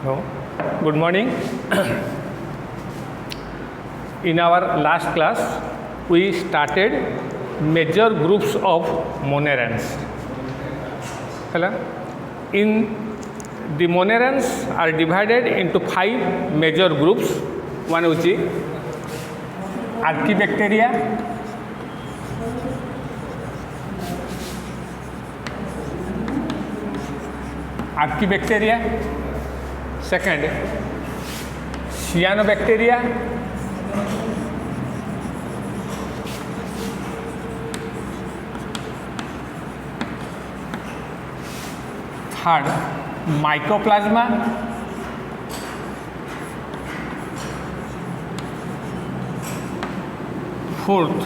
No. Good morning. In our last class, we started major groups of monerans. In the monerans are divided into 5 major groups. One is Archaebacteria, second Cyanobacteria, third Mycoplasma, fourth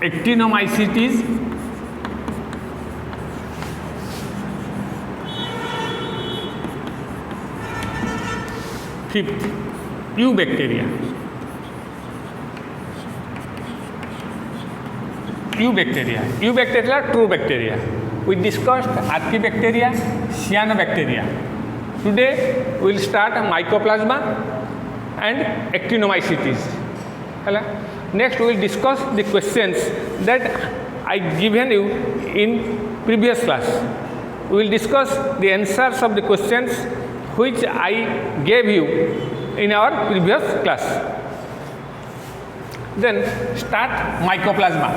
Actinomycetes, fifth Eubacteria. Eubacteria are true bacteria. We discussed Archaebacteria, Cyanobacteria. Today we will start Mycoplasma and Actinomycetes. Next we will discuss the questions that I given you in previous class. We will discuss the answers of the questions which I gave you in our previous class. Then start Mycoplasma.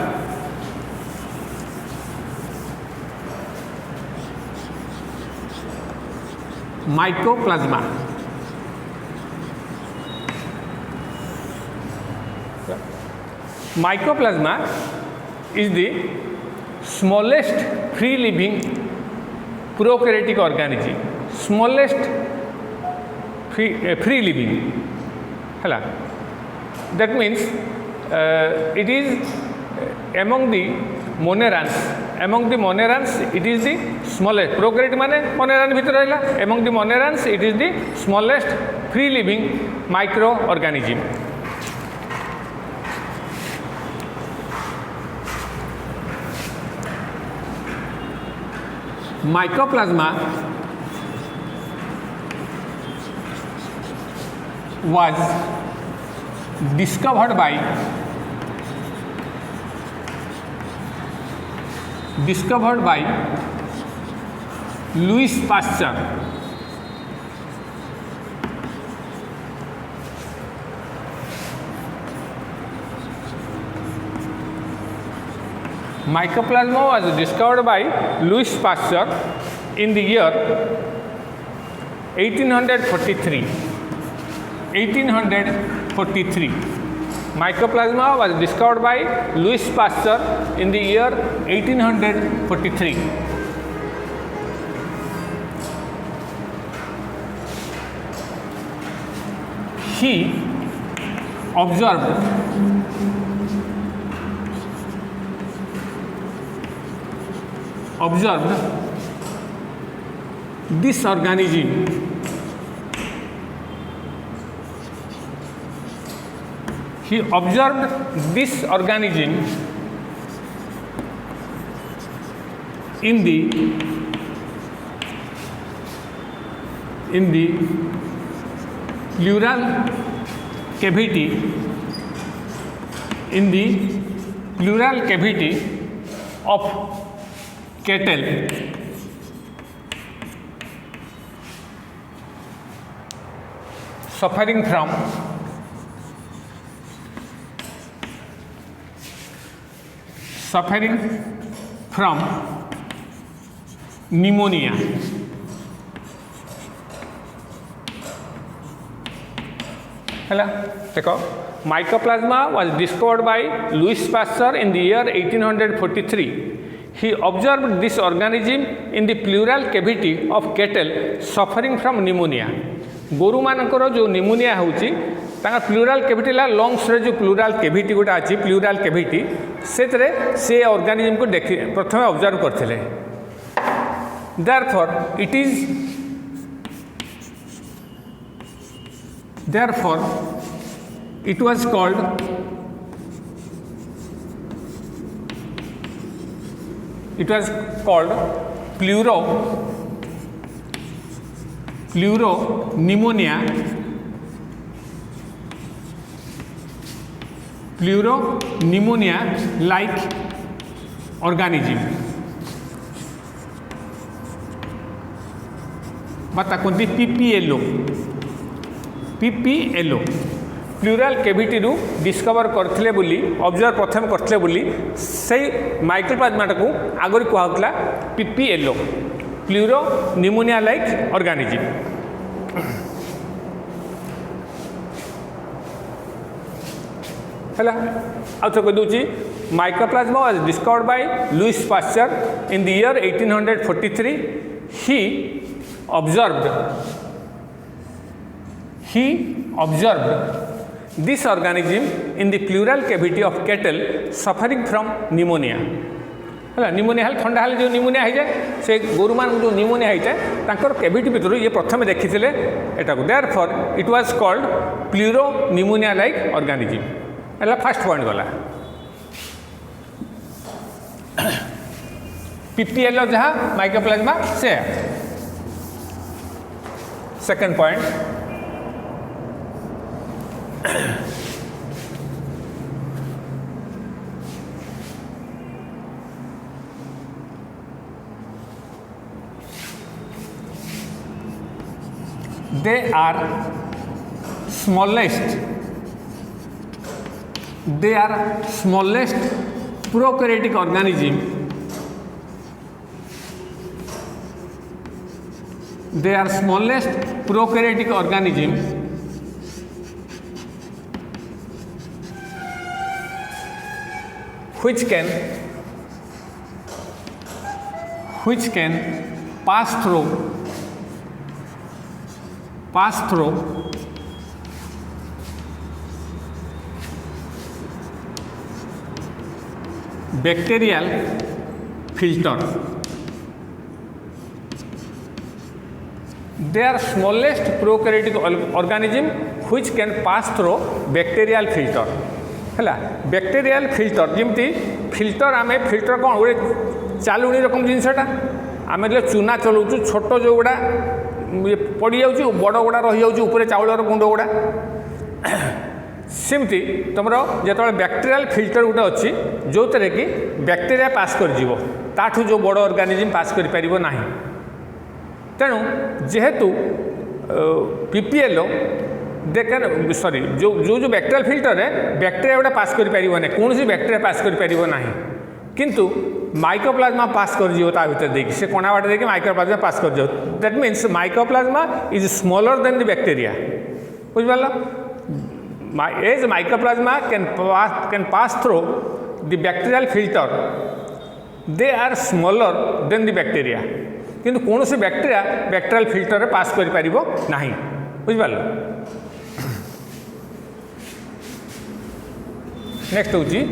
Mycoplasma is the smallest free living prokaryotic organism. Smallest free living. That means it is among the monerans. It is the smallest. Prokaryotic माने moneran भितर रहला. Among the monerans it is the smallest free living microorganism. Mycoplasma was discovered by Louis Pasteur. Mycoplasma was discovered by Louis Pasteur in the year 1843. Mycoplasma was discovered by Louis Pasteur in the year 1843. He observed this organism in the pleural cavity of cattle suffering from pneumonia. Mycoplasma was discovered by Louis Pasteur in the year 1843. He observed this organism in the pleural cavity of cattle suffering from pneumonia. गोरु मानकर जो pneumonia होची ताका plural cavity ला lungs रे जो plural cavity गोटा अछि plural cavity सेतरे से ऑर्गेनिज्म को देखि प्रथम ऑब्जर्व करथिले. therefore it was called pleuropneumonia like organism बाता कहते पीपीएलओ प्लूराल कैविटी रु डिस्कवर करथिले बोली ऑब्जर्व प्रथम करथिले बोली से माइक्रोप्लाज्मा को आगरी कहला पीपीएलओ प्लूरोनिमोनिया लाइक ऑर्गेनिज्म है आउ कह दूसरी mycoplasma was discovered by Louis Pasteur in the year 1843 he observed this organism in the pleural cavity of cattle suffering from pneumonia है निमोनिया ठंडा हेल्ले जो निमोनिया हो जाए से गोरु मान जो निमोनिया होता है तांकर कैविटी भितर ये प्रथम देखी एटा को therefore it was called pleuropneumonia like organism है फर्स्ट पॉइंट गला पीपीएल जहाँ माइक्रोप्लाज्मा से second point they are smallest prokaryotic organism which can pass through bacterial filter. They are smallest prokaryotic organism which can pass through bacterial filter. है bacterial filter जमती filter आम filter कौन गोटे चालुणी रकम जिनसटा आम जो चूना चलाऊँ छोट जो गुड़ा पड़ जा बड़ गुड़ा रही जाऊँ चाउलर गुंड गुड़ा सेमती तुम जो बैक्टेरियल फिल्टर गोटे अच्छी जो थे कि बैक्टेरिया पास कर ताठू जो बड़ ऑर्गेनिज्म पास कर पार ना तेणु जेहेतु पीपीएलओ दे कैन सॉरी जो जो बैक्टेरियल फिल्टर है बैक्टेरिया गुड़ा पास कर पार ना कौन बैक्टेरिया पास कर पार ना किंतु माइक्रोप्लाज्मा पास कर भर देखिए से कणा बाट देखिए माइक्रोप्लाज्मा पास कर that means mycoplasma is smaller than the bacteria बुझिपार as mycoplasma can pass through the bacterial filter they are smaller than the bacteria किंतु कौन से बैक्टेरिया बैक्टेरियल फिल्टर रे पास कर पारिबो नाही बुझिपार नेक्स्ट होची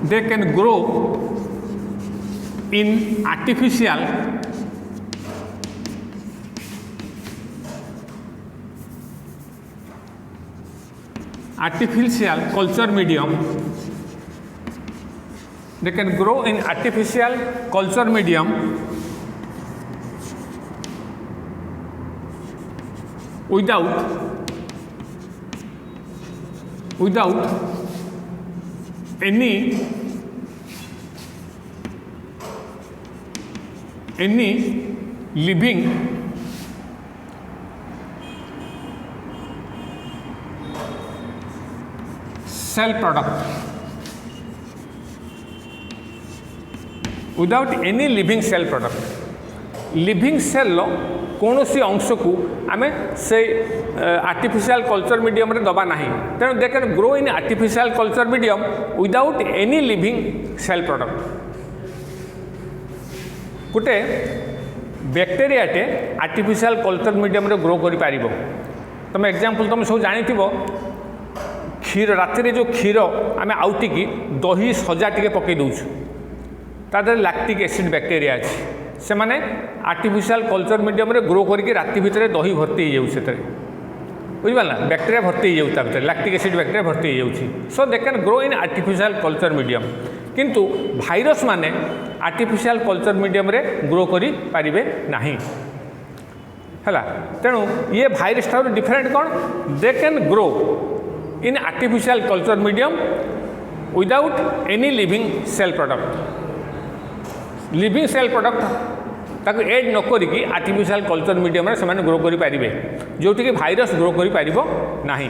they can grow in artificial culture medium. They can grow in artificial culture medium without any living cell product living cell कौन सी अंश को आम से आर्टिफिशियल कल्चर मीडियम रे दबा नहीं तेणु they can grow in artificial culture medium without any living cell product गोटे बैक्टेरियाटे आर्टिफिशियल कल्चर मीडियम रे ग्रो कर पारिबो तुम एग्जांपल तुम सब जानी क्षीर राति जो क्षीर आम आउटिकी दही सजा टे पकई दौचु तादर लैक्टिक एसिड बैक्टेरिया अच्छी से माने आर्टिफिशियल कल्चर मीडियम रे ग्रो करके राति भितर दही भर्ती हो बुझिपार ना बैक्टेरिया भर्ती हो लैक्टिक एसिड बैक्टेरिया भर्ती हो so they can grow in artificial culture medium किंतु भाइरस माने आर्टिफिशियल कल्चर मीडियम रे ग्रो करि पारिबे नाही हला तेणु ये भाइरस ठार डिफरेंट कौन they can grow in artificial culture medium without any living cell product living cell product ताको एड न करिकी आर्टिफिशियल कल्चर मीडियम रे से ग्रो करि पारिबे जोटि कि भाइरस ग्रो करि पारिबो नाही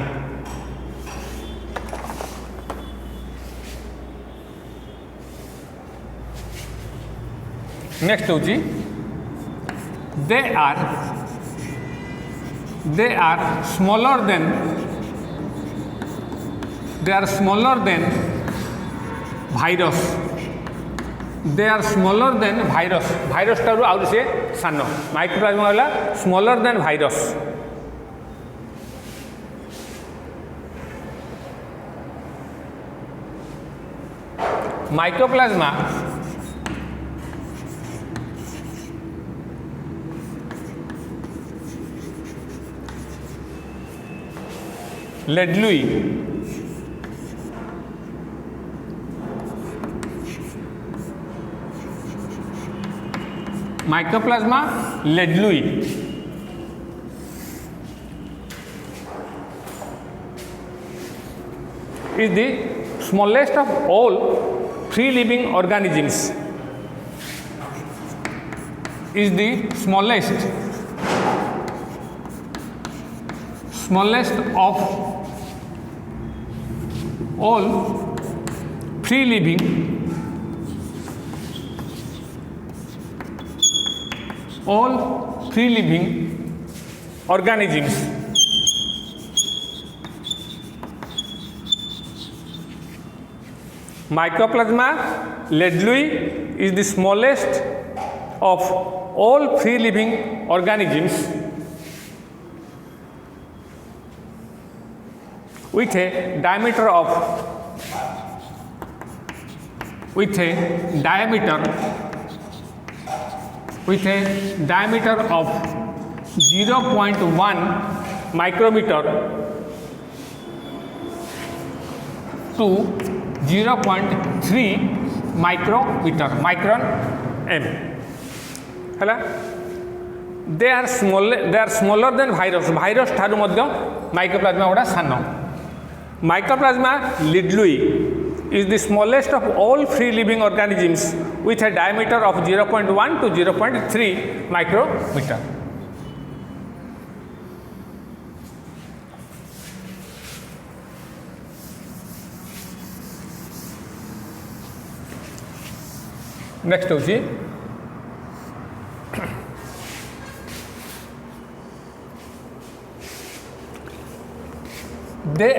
नेक्स्ट होची they are smaller than virus they are smaller than virus टारू आउट से सान माइक्रोप्लाज्मा वाला स्मॉलर देन भाइरस माइक्रोप्लाज्मा लेडलुई Mycoplasma leedlui is the smallest of all free living organisms. Is the smallest of all free living organisms. Mycoplasma leedlui is the smallest of all free living organisms with a diameter of 0.1 micrometer to 0.3 micron m हला they are smaller than virus ठारू मध्य mycoplasma गुड़ा सान mycoplasma leedlui is the smallest of all free living organisms with a diameter of 0.1 to 0.3 micrometer. Next होची they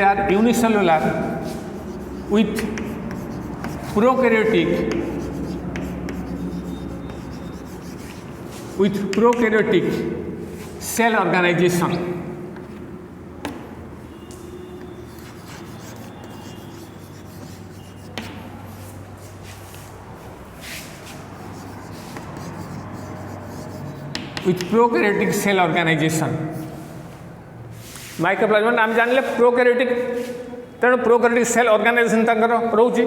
are unicellular with prokaryotic cell organization. With prokaryotic cell organization mycoplasma नाम जानले prokaryotic तेणु prokaryotic cell organisation तंकर रोची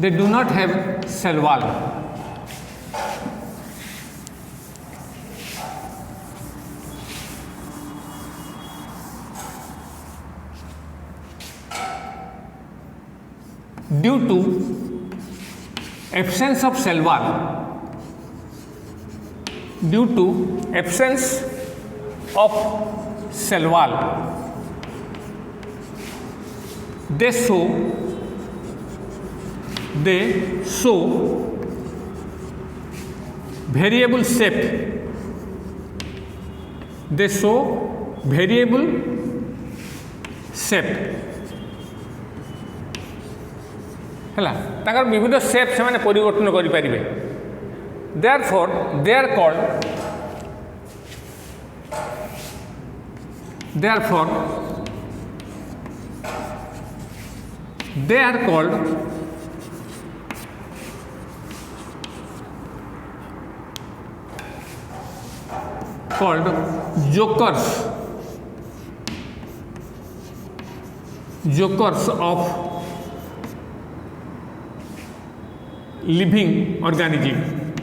they do not have cell wall. Due to absence of cell wall, they show variable shape. है ताकर विविध shape से परिवर्तन करें therefore they are called Therefore, they are called jokers of living organism,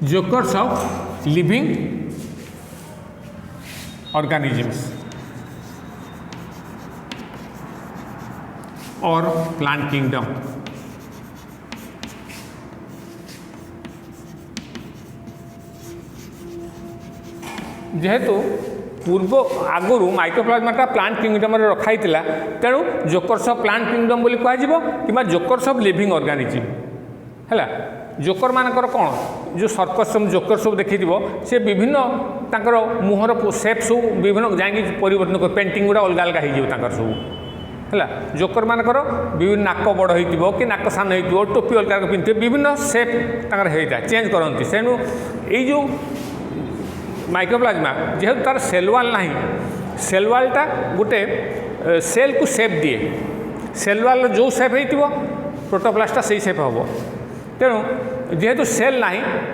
jokers of living organisms or plant kingdom. जेहेतु पूर्व आगुरी माइक्रोप्लाज्माटा plant kingdom रखाई तेणु jokers of plant kingdom बोली कह कि जोकर्स ऑफ लिविंग ऑर्गेनिज्म है। जोकर मानकर कौन जो सर्कस सब जोकर सब देखी सी विभिन्न तांकर मुहर सेप सब विभिन्न जाकि परिवर्तन कर पेंटिंग गुड़ा अलग अलग हो सब है। जोकर मानकर विभिन्न नाक बड़ हो कि नाक सान हो टोपी अलग अलग पिंधे विभिन्न सेप होता है चेंज करती तेणु यो माइक्रोप्लाज्मा जेहेतु तार सेलवाल ना सेलवालटा गोटे सेल को सेप दिए सेलवाल जो सेप हो प्रोटोप्लास्टा से सेप हम तेणु जेहेतु सेल ना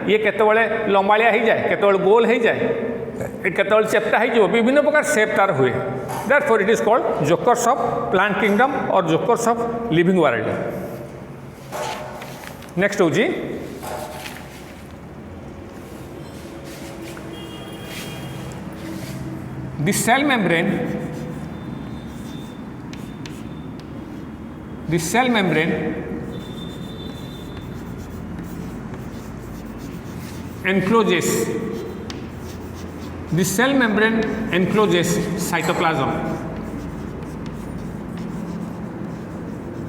ये केतबले लंबालिया हो जाए केतबले गोल हो जाए केतबले चेप्टा हो विभिन्न प्रकार सेप तार हुए। Therefore it is called jokers of plant kingdom or jokers of living world. Next हूँ the cell membrane encloses cytoplasm.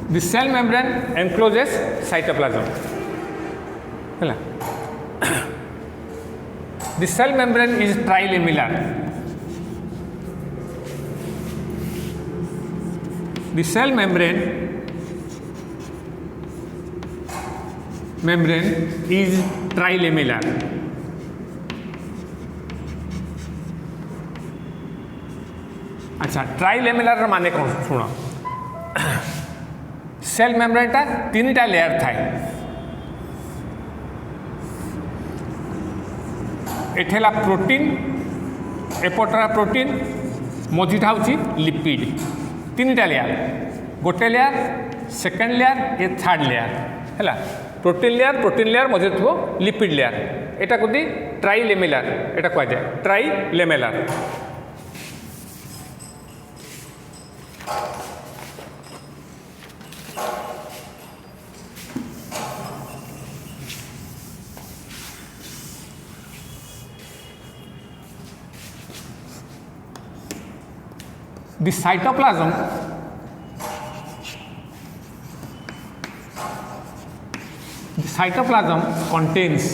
The cell membrane encloses cytoplasm. The cell membrane is trilamellar. The cell membrane is trilamellar. अच्छा ट्राइलेमेलार माने कौन शुण cell membrane टा तीन टा layer थाए एठेला protein एपटरा protein मझीटा हूँ lipid तीन टा लेयर गोटे लेयर सेकेंड लेयर ये थर्ड लेयर है प्रोटीन लेयर मझे थो लिपिड लेयर एटा कदी ट्राइलेमेलार एटा कह जाए trilamellar. The cytoplasm contains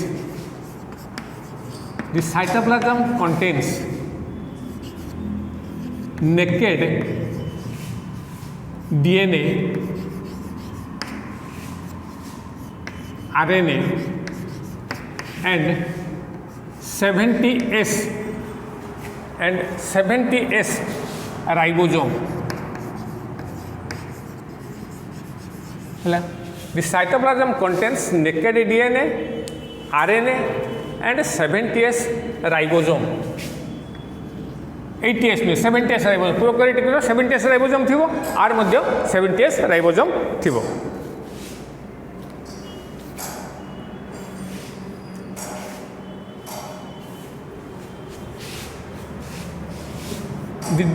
naked DNA, RNA and 70S ribosome. The cytoplasm contains naked DNA, RNA and 70S ribosome. 80S में 70S ribosome prokaryotic 70S ribosome थिबो आर मध्य 70S राइबोसोम थिबो। The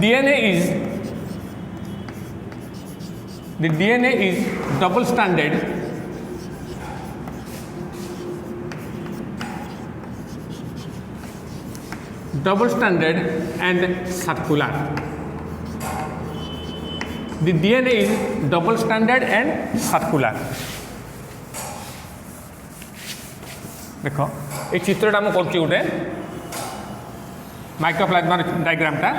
DNA is double stranded and circular. The DNA is double stranded and circular. देखो ये चित्रटा मु करछि उठे mycoplasma डायग्रामटा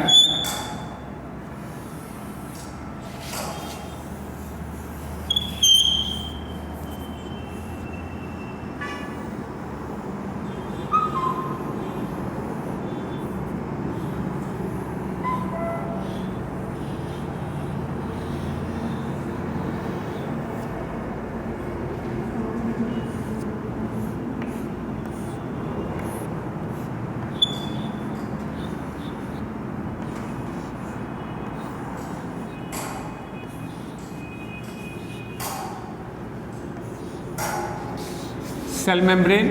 cell membrane.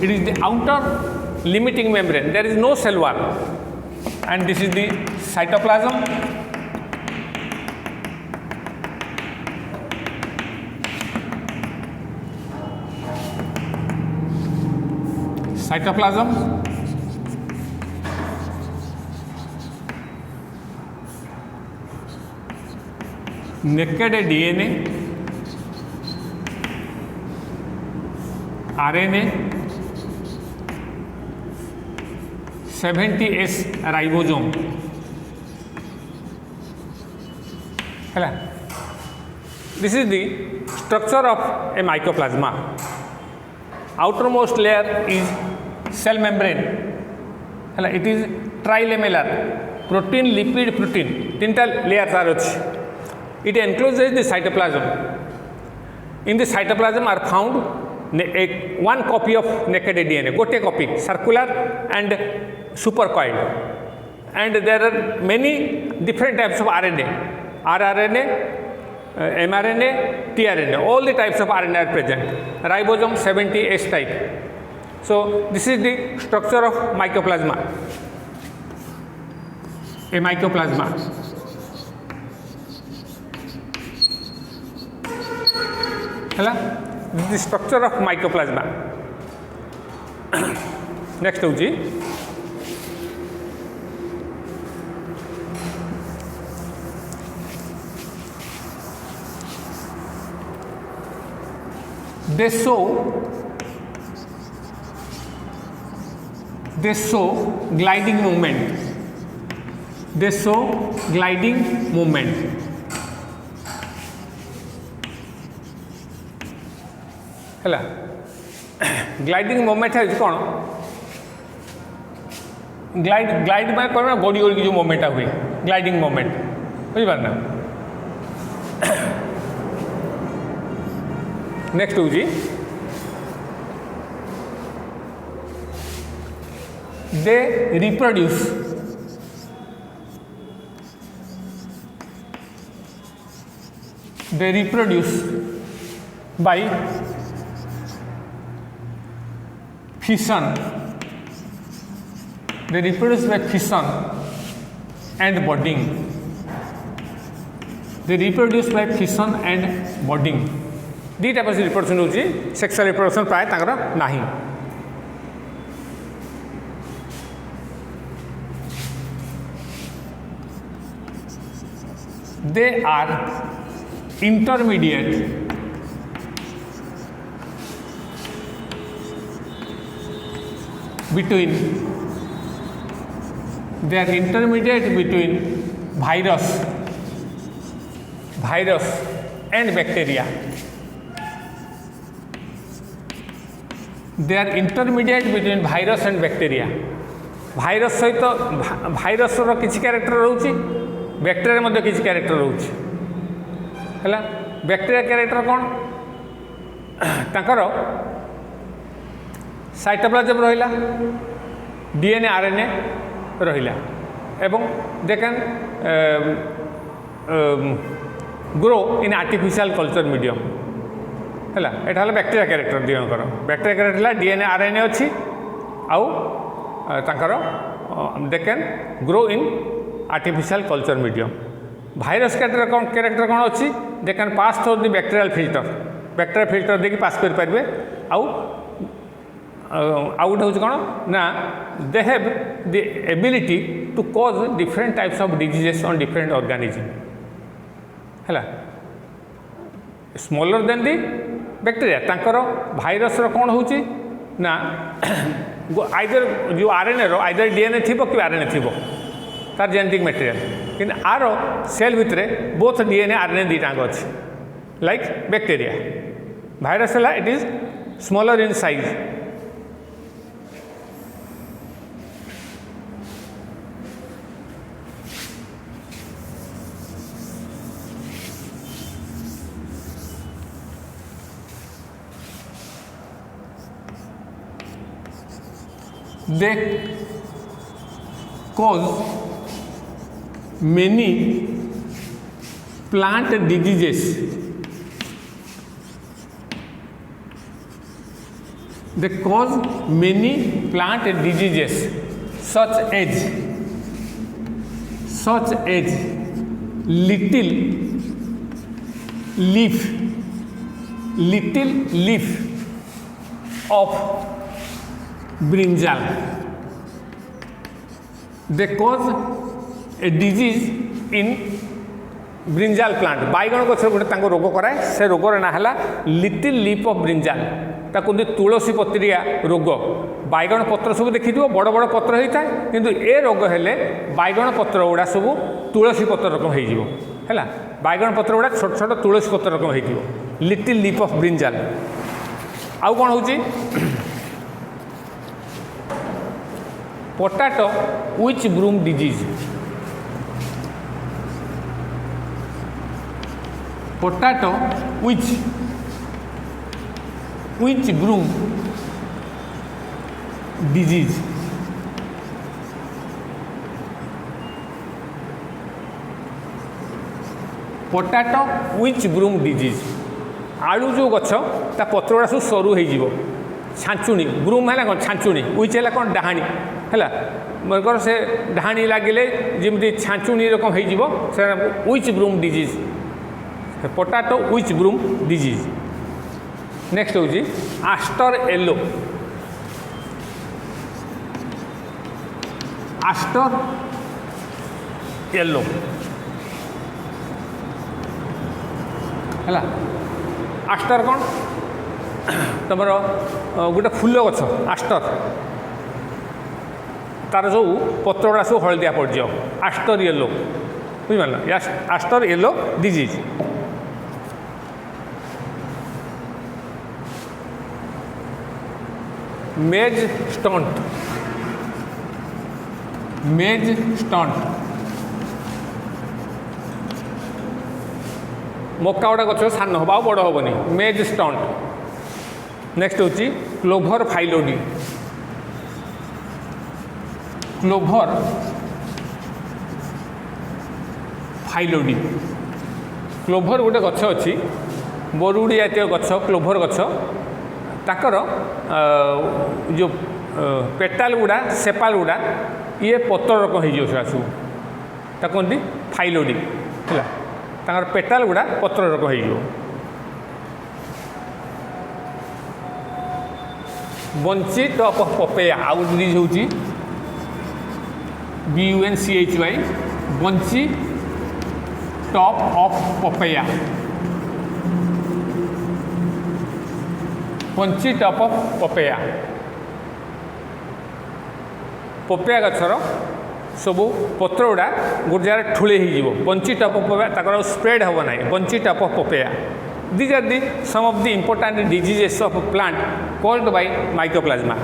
It is the outer limiting membrane. There is no cell wall, and this is the cytoplasm. Cytoplasm. Naked DNA, RNA, 70S ribosome. Hello. This is the structure of a mycoplasma. Outermost layer is cell membrane. Hello. It is trilamellar. Protein, lipid, protein. Tinta layers are अच्छी. It encloses the cytoplasm. In the cytoplasm are found one copy of naked DNA, gote copy, circular and supercoiled. And there are many different types of RNA, rRNA, mRNA, tRNA, all the types of RNA are present. Ribosome 70S type. So this is the structure of mycoplasma. A mycoplasma. Hello? This is the structure of mycoplasma. Next hoji they show gliding movement. They show gliding movement. है gliding moment है कौन glide में कौन गोड़ी गोड़ी की जो moment हुए gliding moment बुझिपारना। Next हूँ they reproduce by fission. They reproduce by fission and budding. They reproduce by fission and budding. The type reproduction होची सेक्सुअल रिप्रोडक्शन प्राय तांकर नाही. They are intermediate between virus and bacteria. They are intermediate between virus and bacteria. Virus सहित virus रो किछि character रहउछि bacteria मध्ये किछि character रहउछि हला. Bacteria character कोन तांकर साइटोप्लाज्म रहिला डीएनए आरएनए रहिला एवं they can grow in artificial culture medium है. यहाँ बैक्टेरिया कैरेक्टर दिजनकर बैक्टेरिया कैरेक्टर है डीएनए आरएनए अच्छी आउ तांकर they can grow in artificial culture medium. Virus character कौन अच्छी they can pass through the bacterial filter देखिए पास कर पारे आउ गोटे हूँ कौन ना they have the ability to cause different types of diseases on different organism है. स्मॉलर देन दी बैक्टेरिया तांकर भाइरस कौन होची ना आइदर जो आरएनए रो आइदर डीएनए थी कि आरएनए थी तार जेनेटिक मटेरियल कि आर सेल भितर बोथ डीएनए आरएनए दुईटाक अच्छी लाइक बैक्टेरिया. भाइरस है it is smaller in size. They cause many plant diseases they cause many plant diseases such as little leaf of brinjal. They cause a disease in brinjal plant बैगण गछ गोटे रोग कराए से रोगर ना है लिटिल लीफ ऑफ ब्रिंजाल ताकू तुलसी पत्रिया रोग बैगण पत्र सब देखी बड़ बड़ पत्र होता है किंतु ए रोग हेले बैगण पत्र गुड़ा सब तुलसी पत्र रकम हो बैगण पत्र गुड़ा छोट छोट तुलसी पत्र रकम हो लिटिल लीफ ऑफ ब्रिंजाल। आउ कौन होची पोटाटो विच ब्रूम डिजीज। पोटाटो विच ब्रूम डिजीज। पोटाटो विच ब्रूम डिजीज आलू जो गछ ता पत्र गुड़ा सब सरू हो छांचुणी ब्रूम है कौन छांचुणी विच है कौन डाहाणी है मगर से डाहाणी लगे जमी छांचुणी रकम हो विच ब्रूम डिजीज पोटाटो विच ब्रूम डिजीज। नेक्स्ट हूँ आस्टर येलो। आस्टर येलो है आस्टर कौन तुम गोटे फूल गछ आस्टर तार जो पत्र गुड़ा सब हलदिया पड़ जाओ आस्टर येलो बुझल आस्टर येलो डिजीज। मेज स्टंट। मेज स्टंट मक्का गुड़ा गछ सान हम बड़ हेनी मेज स्टंट। नेक्स्ट हूँ क्लोभर फाइलोडी। क्लोभर फाइलोडी क्लोभर गोटे गछ अच्छी बरुड़ी जातीय गछ क्लोभर गछ ताकर जो पेटाल गुड़ा सेपाल गुड़ा ये पत्र रकम हो सब कहते फाइलोडी है ताकर पेटाल गुड़ा पत्र रकम हो। बंची टॉप ऑफ पपेया आउ डिजीज हूँ BUNCHY bunchy top of papaya. Bunchy top of papaya papaya गछर सब पत्र गुड़ा गोटे जगह ठूले हो bunchy top of पपेया Takar spread हम ना bunchy top of papaya. These are some of the important diseases of plant caused by mycoplasma.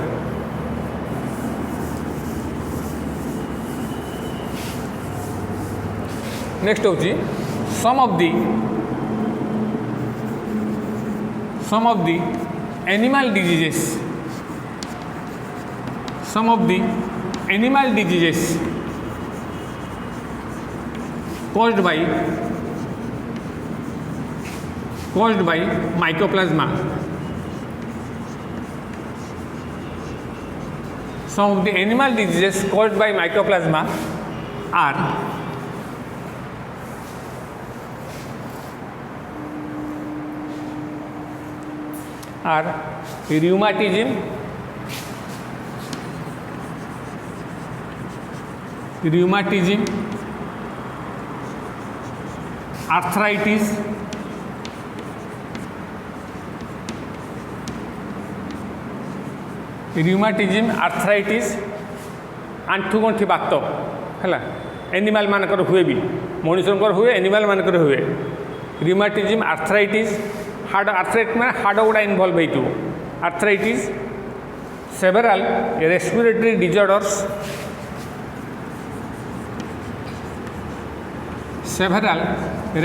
Next होची some of the animal diseases. Some of the animal diseases caused by mycoplasma. Some of the animal diseases caused by mycoplasma are rheumatism, arthritis, आंठू गंठी बात है animal मानकर हुए भी मनुष्य हुए animal मानकर हुए। rheumatism, arthritis हार्ड आर्थराइटिस में हार्ड गुड़ा इनवल्व हो arthritis. Several respiratory disorders several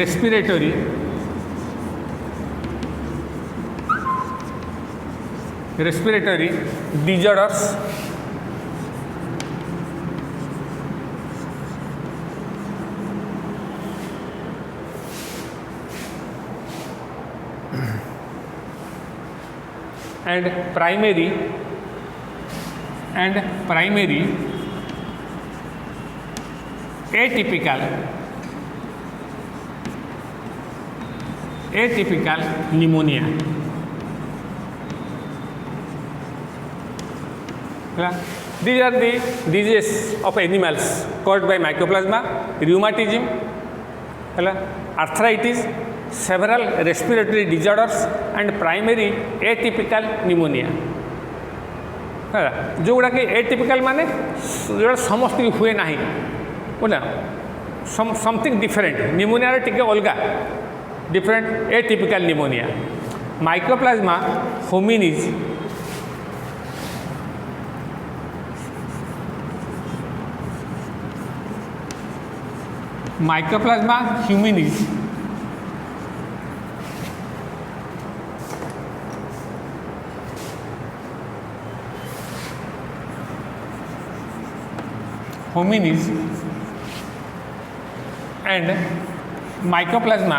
respiratory disorders and primary atypical pneumonia. These are the diseases of animals caused by mycoplasma: rheumatism, arthritis, several respiratory disorders, and primary atypical pneumonia. जो गुड़ा कि atypical माने जो समस्त हुए ना बोला समथिंग डिफरेंट निमोनिया टिके अलगा different atypical pneumonia. Mycoplasma hominis mycoplasma hominis hominis and mycoplasma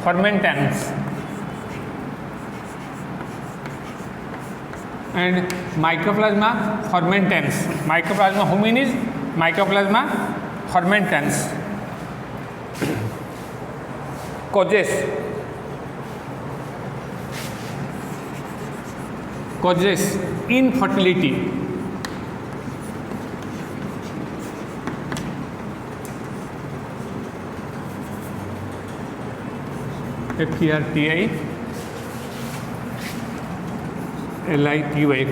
fermentans and mycoplasma fermentans. Mycoplasma hominis, mycoplasma fermentans causes infertility. fertility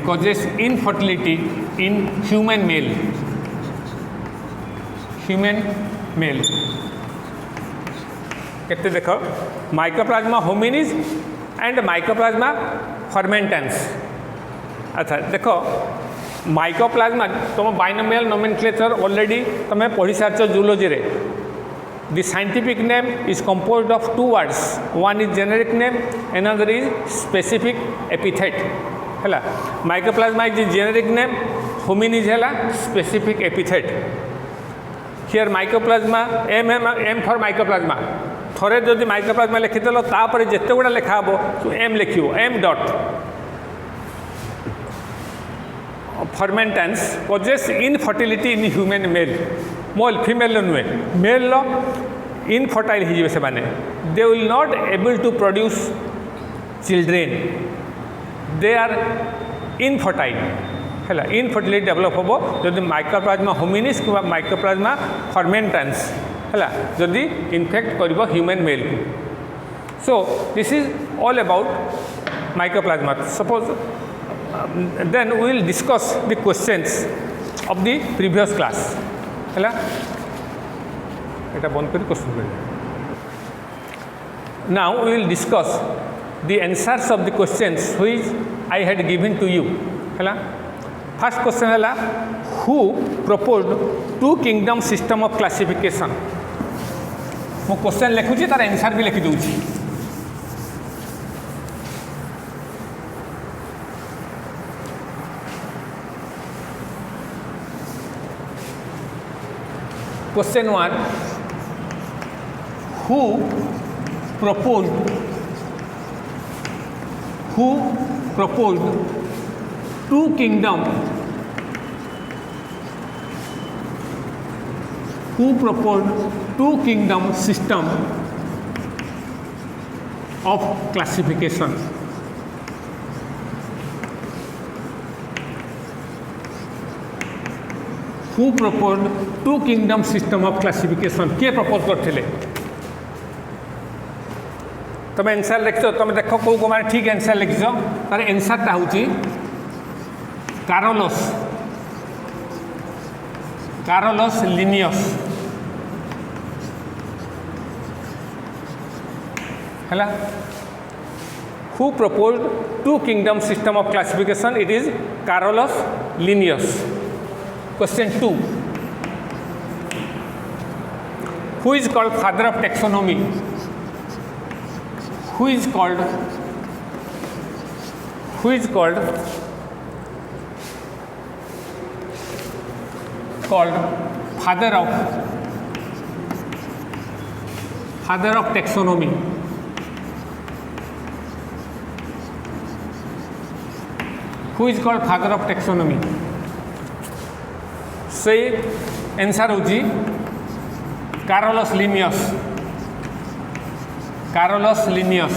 causes infertility in human male. कहते देखो माइकोप्लाज्मा होमिनिज एंड माइकोप्लाज्मा फर्मेंटेंस. अच्छा देखो mycoplasma तुम binomial nomenclature already तुम पढ़ी सार zoology रे. The scientific name is composed of two words. One is generic name, another is specific epithet. है mycoplasma is the generic name, hominis है specific epithet. Here mycoplasma M for mycoplasma. थोड़े जदि mycoplasma लिखिदेल तापर जिते गुड़ा लिखा हे तो M लिखो M dot. Fermentans causes infertility in human male. मोल फीमेल नुहे मेल इनफर्टाइल हो माने they will not able to produce children. They are infertile है इनफर्टिलिटी डेवलप हम जदि माइकोप्लाज्मा होमिनिस कि माइकोप्लाज्मा फर्मेंटेंस है जदि इनफेक्ट कर ह्यूमन मेल को. So this is all about mycoplasma. Suppose then we will discuss the questions of the previous class. है এটা বন্ধ করে কোশ্চেন করি. Now we will discuss the answers of the questions which I had given to you. है first question है who proposed two kingdom system of classification. मो question लिखुची तार answer भी लिखि दूची. Question 1, who proposed two kingdom system of classification. Who proposed two kingdom system of classification? किए propose करथिले? तुम answer लिखछ तुम देखो को माने ठीक आंसर लिखछ तार आंसर ता होची Carolus Linnaeus. है who proposed two kingdom system of classification? It is Carolus Linnaeus. Question 2, who is called father of taxonomy? Who is called father of taxonomy? Who is called father of taxonomy से answer होची Carlos Linnaeus Carlos Linnaeus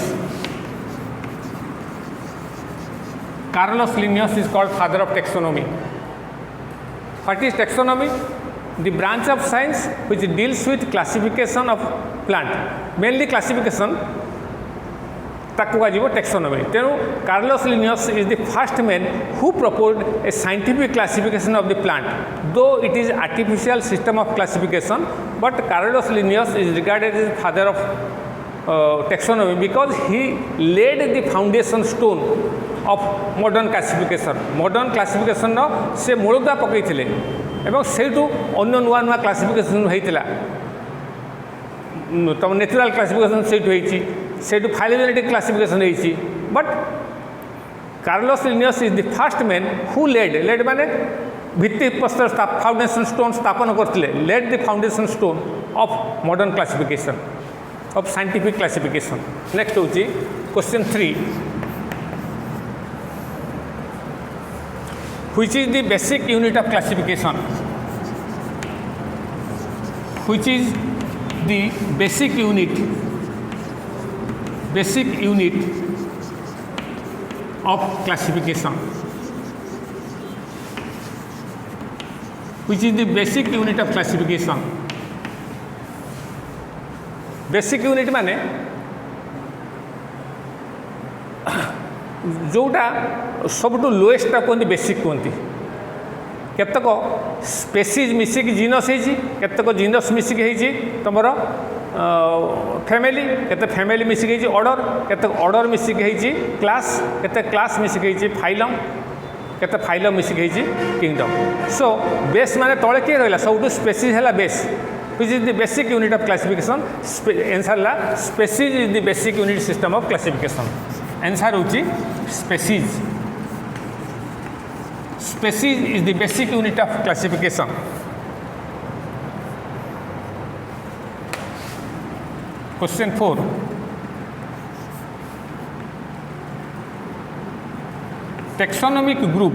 Carolus Linnaeus is called father of taxonomy. What is taxonomy? The branch of science which deals with classification of plant, mainly classification ताकू कह taxonomy. तेणु Carolus Linnaeus is the first man who proposed a scientific classification of the plant, though it is artificial system of classification, but Carolus Linnaeus is regarded as the father of taxonomy because he laid the foundation stone of modern classification. Modern classification से मूलदुआ पकईले एवं सेठू अन्य नुआ नुआ classification होता तुम natural classification सेठू phylogenetic classification होती but Carlos Linnaeus is the first man who laid माने भित्ति प्रस्तर फाउंडेशन स्टोन स्थापन करते laid the foundation stone of modern classification of scientific classification. Next हूँ question 3. Which is the basic unit of classification? Which is the basic unit of classification? Which is the basic unit of classification? Basic unit माने जोटा सबुठ lowest कहते basic कहते केतक species मिसिक genus केतक genus मिसिक तुम फैमिली केते फैमिली मिसिक ऑर्डर केतक ऑर्डर मिसिक क्लास केते क्लास मिसिक फाइलम केते फाइलम मिसिक किंगडम. सो बेस माने तले किए रहा सब स्पेसीज है base which is the basic unit of classification. Answer ला species is the basic unit system of classification. Answer होची species. Species is the basic unit of classification. Question 4. Taxonomic group.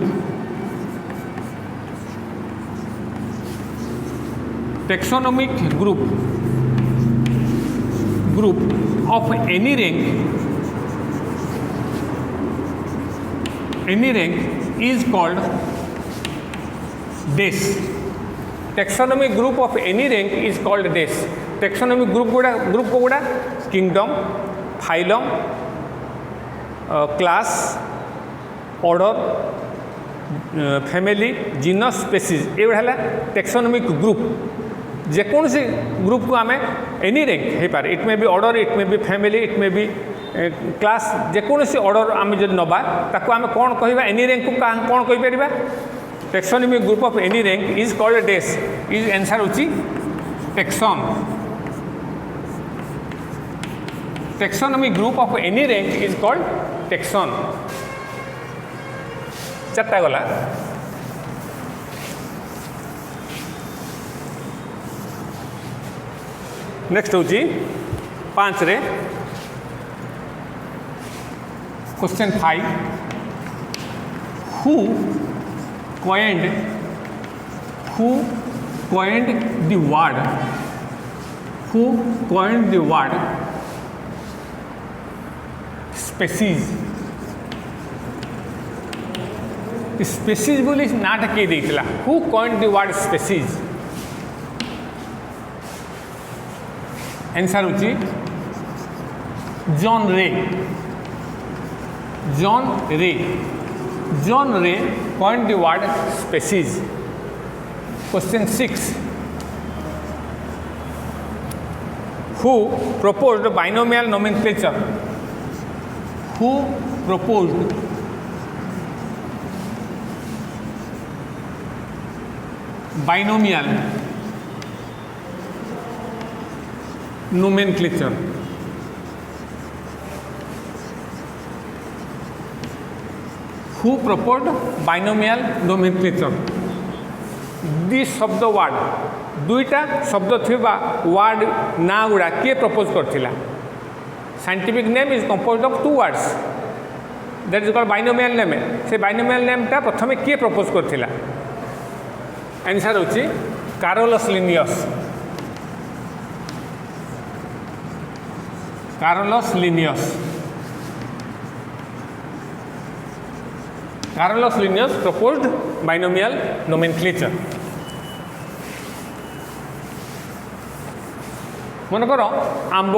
Taxonomic group of any rank is called DES. Taxonomic group of any rank is called DES. Taxonomic group को गुड़ा kingdom, phylum, class, order, family, genus, species ये है taxonomic group. जेकोसी group को आम any rank हो पारे it may be order it may be family it may be class जेकोसी order आम जो नवा ताको आम कौन कहवा एनी रैंक को कौन कहीपर taxonomic group of any rank is called dash. Is answer होची taxon. Taxonomic group of any rank is called taxon. चार्टा गला. नेक्स्ट हूँ 5 रे question 5. Who coined the word species. Species बोली नाटा किए देइतिला. Who coined the word species? Answer होची John Ray. John Ray coined the word species. Question 6. Who proposed binomial nomenclature? Who proposed binomial nomenclature? Who proposed binomial nomenclature? This शब्द word दुईटा शब्द थिबा word ना गुड़ा किए प्रपोज करथिला. Scientific name is composed of 2 words. That is called binomial name से binomial नेमटा प्रथम किए प्रपोज करथिला आंसर होची Carlos Linnaeus Carlos Linnaeus Carlos Linnaeus proposed binomial nomenclature मनकर आंब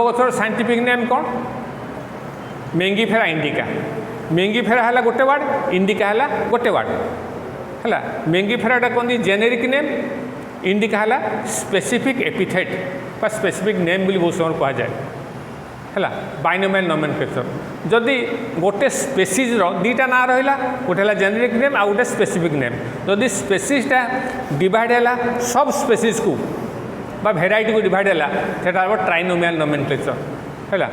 गछर साइंटिफिक नेम कौन मेंगीफेरा इंडिका मेंगीफेरा है गोटे वार्ड इंडिका है गोटे वार्ड है मेंगीफेराटा कहते जेनेरिक नेम इंडिका है स्पेसिफिक एपिथेट बा स्पेसिफिक नेम बोली बहुत समय कहुए है बाइनोमियल नोमेनक्लेचर जदि गोटे स्पेसीज दीटा ना रहा गोटे है जेनेरिक नेम आ गोटे स्पेसिफिक नेम जदि स्पेसीजटा डिवाइड है सब स्पेसीज को बा भेराइटी को डिवाइड है ट्राइनोमियल नोमेनक्लेचर है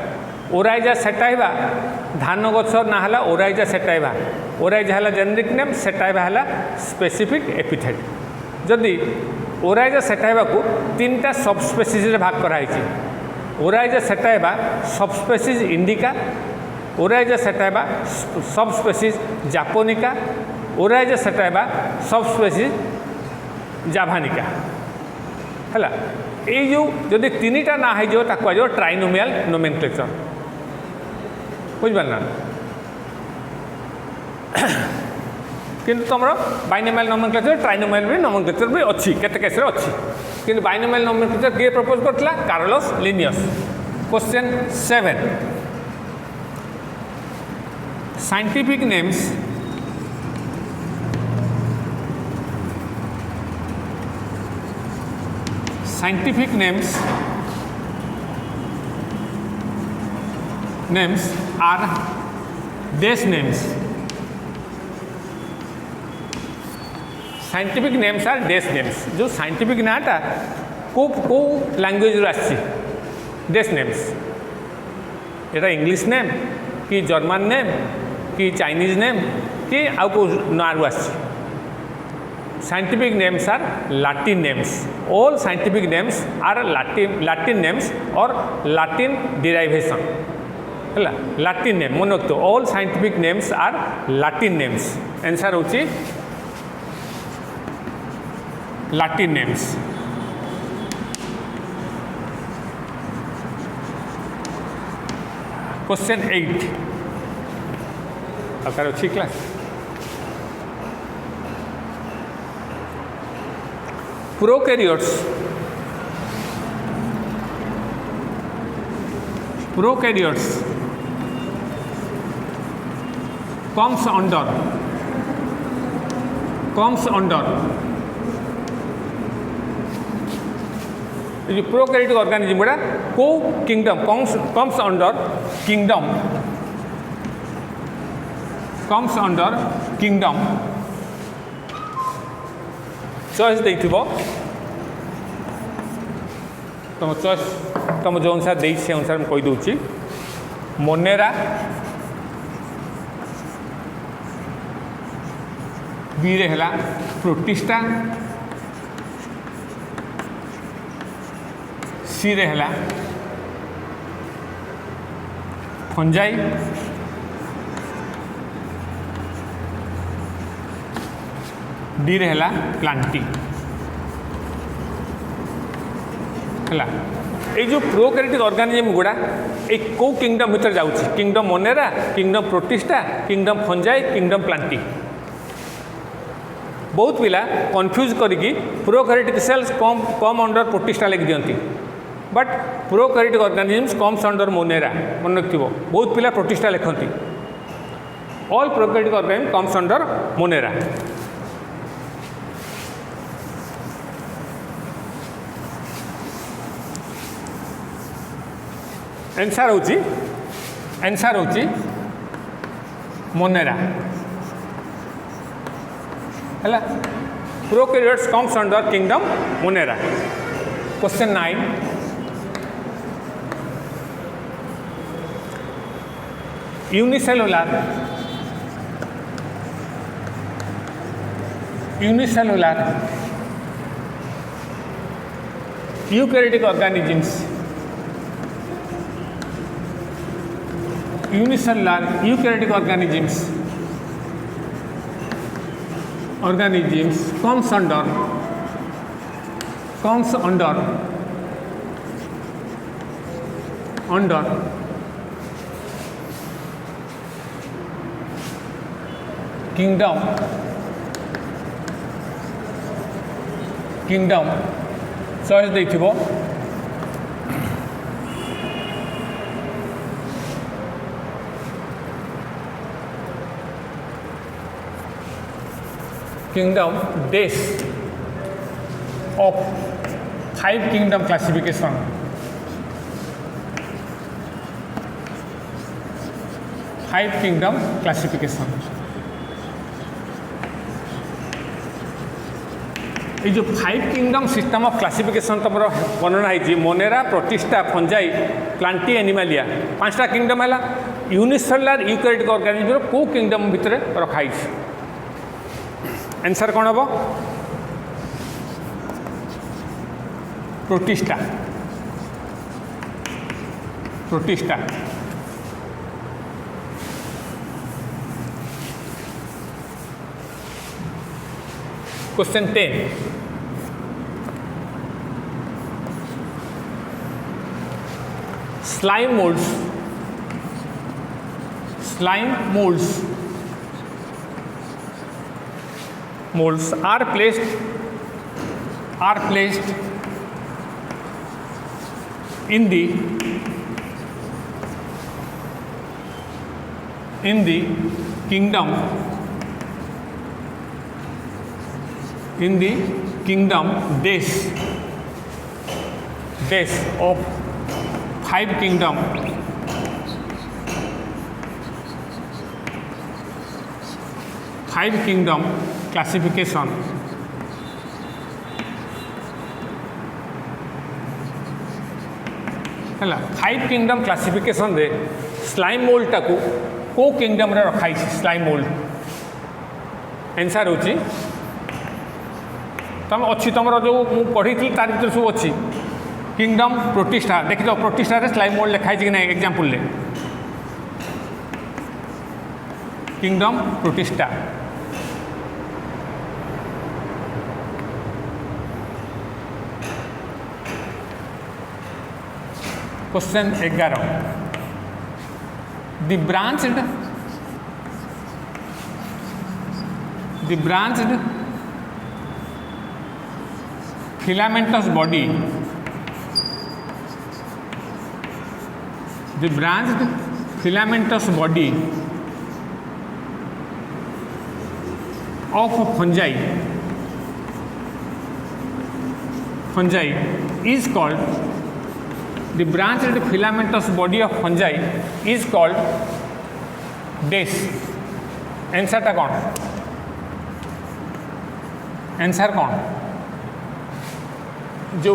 ओराइजा सेटाइवा धान गछर ना है ओराइजा सेटाइवा ओराइजा है जेनेरिक नेम सेटाइवा है स्पेसिफिक एपिथेट जदि ओराइजा सेटाइवा को तीन टा सब स्पेसीज भाग कराई ओराइजा सेटाइवा सब स्पेसीज इंडिका ओराइजा सेटाइवा सब स्पेसीज जापोनिका ओराइजा सेटाइवा सब स्पेसीज जाभानिका है यो जदि तीन टा ना हो कह ट्राइनोमियल नोमेनक्लेचर बुझिपारना किंतु तुम बाइनोमियल नोमेनक्लेचर ट्राइनोमियल भी नोमेनक्लेचर भी अच्छी केते केस रे अच्छी किंतु बाइनोमियल नोमेनक्लेचर किए प्रपोज करथिला Carlos Linnaeus question 7 scientific names are dash names scientific names are dash names जो साइंटिफिक नाटा को लैंग्वेज रू आसी देश नेम्स एटा इंग्लिश नेम कि जर्मन नेम कि चाइनीज नेम कि आउ को ना रू आसी scientific names are Latin names. All scientific names are Latin names or Latin derivation. है Latin name मन रखते all scientific names are Latin names. Answer होची Latin names. Question 8. आकार अच्छी क्लास Prokaryotes comes under ये प्रोकैरियोटिक ऑर्गेनिज्म गुड़ा को kingdom comes under kingdom choice देथिबो तुम चॉइस तुम जो अनुसार दे से अनुसार मैं कही दूची मोनेरा बी रे हला प्रोटिस्टा सी रे हला फंजाई डी रे हला प्लांटी है ये जो प्रोकैरियोटिक ऑर्गेनिज्म गुड़ा एक को किंगडम भीतर जाउछि kingdom Monera kingdom Protista kingdom Fungi kingdom Plantae बहुत पिला कन्फ्यूज करिकी prokaryotic cells come under Protista लिख दियंती but prokaryotic organisms comes under Monera मन रखिबो बहुत पिला प्रोटिस्टा लिखंती all prokaryotic organism comes under Monera answer होची मोनेरा है prokaryotes comes under kingdom Monera question 9 unicellular eukaryotic organisms unicellular eukaryotic organisms comes under kingdom choice ଦେଇଥିବ kingdom days of 5 kingdom classification. Five kingdom classification. ये जो 5 kingdom system of classification तुम वर्णना है Monera Protista Fungi Plantae Animalia 5टा kingdom है unicellular eukaryotic organism को kingdom भितर रखाई आंसर कौन हम Protista question 10 slime molds are placed in the kingdom days of 5 kingdom classification. है 5 किंगडम क्लासिफिकेशन रे स्लाइम मोल्ड टाकू को किंगडम रे रखाई स्लाइम मोल्ड आंसर होची तुम अच्छी तुम जो मुझे पढ़ी थी तार भर सब अच्छी किंगडम प्रोटिस्टा देखी तो प्रोटिस्टा रे स्लाइम मोल्ड लिखाई कि नहीं एग्जांपल ले kingdom protista question 11 the branched filamentous body of fungi is called the branched filamentous body of fungi is called days. Answer टा कौन जो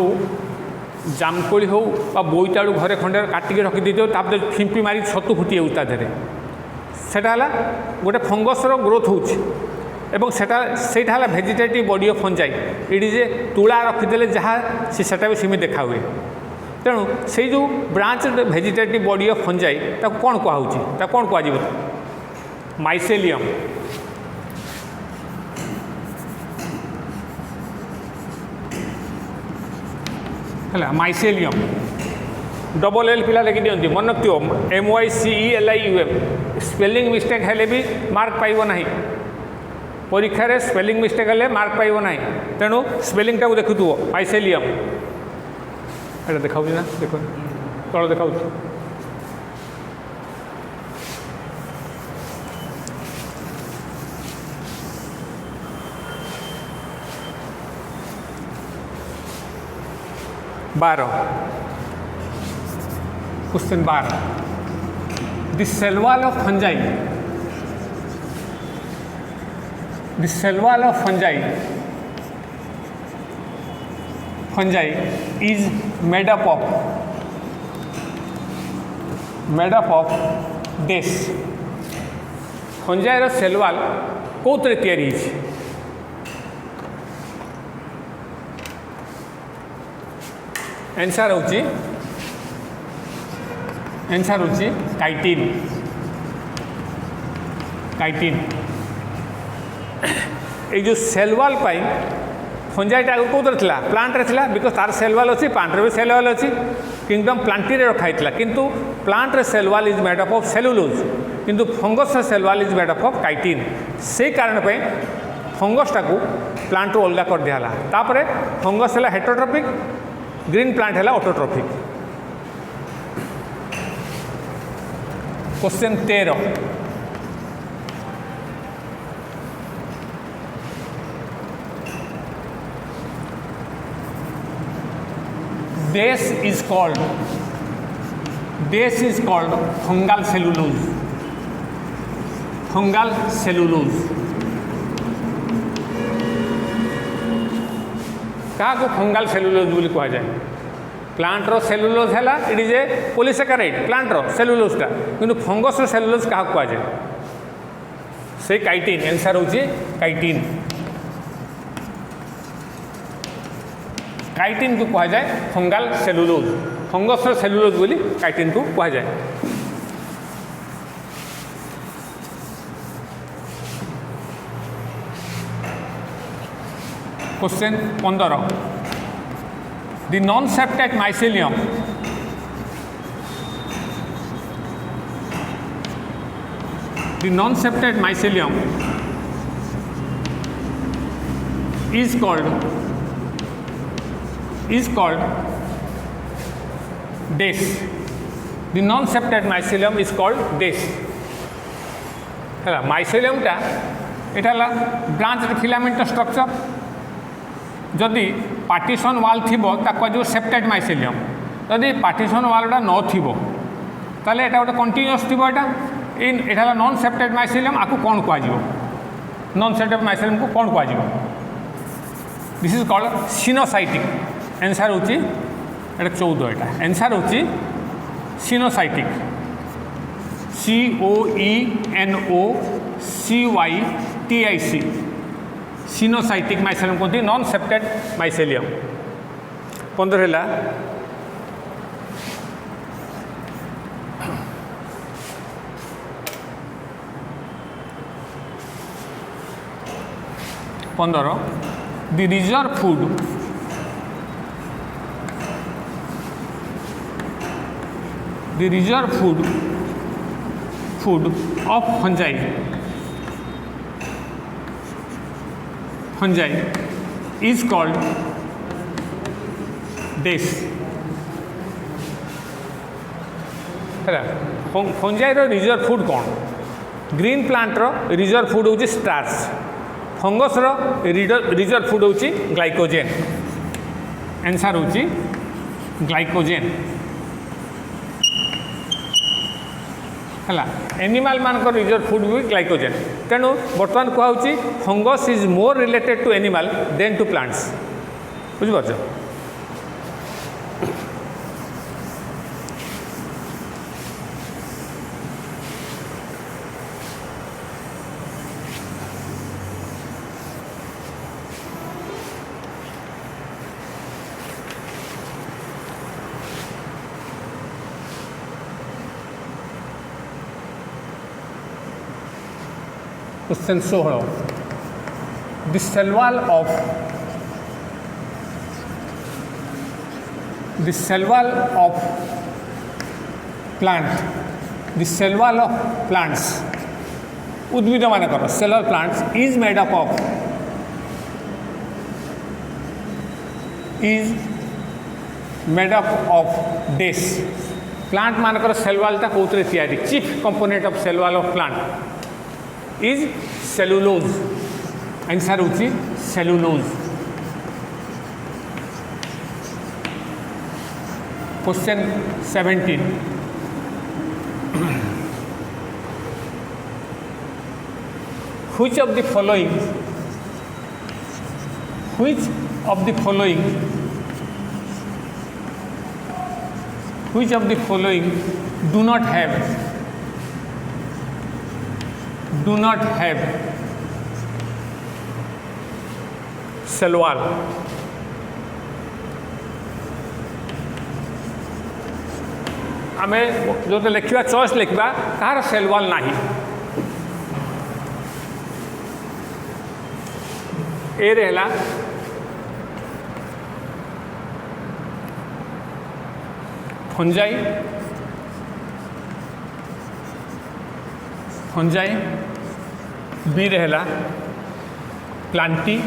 जामकोली हो बोईताड़ू घरे खंडे काटिक रखी तापर फिंपी मारी छतु फुटी ता देहरे सेटा गोटे फंगसर ग्रोथ हो सेटा भेजिटेटिव बॉडी ऑफ फंजाई ये जे तुला रखीदे जहाँ सेटा भी सेमी देखा हुए तेणु से जो ब्रांच भेजिटेटिव बॉडी ऑफ फंजाई कौन कहुच्छी माइसेलियम है माइसेलियम डबल एल पिला लिखी दिखती मन रखियो MYCELIUM स्पेलिंग मिस्टेक हेले भी मार्क पाइब ना परीक्षा रे स्पेलिंग मिस्टेक हेले मार्क पाइब ना तेणु स्पेलिंग टाक देखुव माइसेलियम एटा देखा ना देख तल देखा 12 question 12 the cell wall of fungi is made up of this fungi रो cell wall कोतरे तैयारी आंसर होची काइटिन काइटिन ये जो सेल वॉल पाई फंजाइट आगे कौन थी प्लांट रे थिला बिकज तार सेल वॉल अच्छी प्लांट रे भी सेल वॉल अच्छी किंगडम प्लांटी रखाई किंतु प्लांट रे cell wall is made up of cellulose किंतु फंगस रे cell wall is made up of chitin से कारण पे फंगस टाकू प्लांट रू अलग कर दिया तापर फंगस है हेटरोट्रॉपिक ग्रीन प्लांट है autotrophic. Question 13 this is called fungal cellulose क्या को फंगल सेलुलोज बोली कह जाए प्लांट रो सेलुलोज है it is a polysaccharide plant रो सेलुलोजटा किंतु फंगस रो सेलुलोज क्या कह जाए से काइटिन आंसर होची काइटिन काइटिन को कह जाए फंगल सेलुलोज फंगस रो सेलुलोज बोली काइटिन को कह जाए। Question 15 the non septate mycelium is called DES. The non-septate mycelium is called DES. है mycelium टा एटा ला ब्रांच फिलामेंट स्ट्रक्चर जदि पार्टीशन वाल थिबो ताको जो सेप्टेट माइसेलियम जदि पार्टीशन वालटा न थिबो ताले एटा गोटे कंटिन्यूअस थिबो एटा नॉन सेप्टेट माइसेलियम आकु कोन कह जिवो नॉन सेप्टेट माइसेलियम को कोन कह जिवो this is called coenocytic answer होची एटा 14 एटा आंसर होची सिनोसाइटिक COENOCYTIC सिनोसाइटिक माइसेलियम कहते नॉन सेप्टेट माइसेलियम। 15 है 15 the reserve food of fungi is called DES है फंजाई रो रिजर्व फूड कौन ग्रीन प्लांट रो रिजर्व फूड होची स्टार्च फंगस रो रिजर्व फूड होची ग्लाइकोजेन आंसर होची ग्लाइकोजेन है एनिमल मान रिजर्व फूड भी ग्लाइकोजेन तेणु बर्तमान कहूँ fungus is more related to animal than to plants बुझिपार। Question 16 the cell wall of plants उद्भिद मानकर cellular plants is made up of dash plant मानकर सेल वॉलटा कौन तैयारी chief component of cell wall of plant is cellulose answer होची cellulose। Question 17 which of the following do not have cell wall आमे जो लिखा चॉइस लिखा कहार cell wall नहीं ए रहला फंजाई फंजाई बी रहला प्लांटी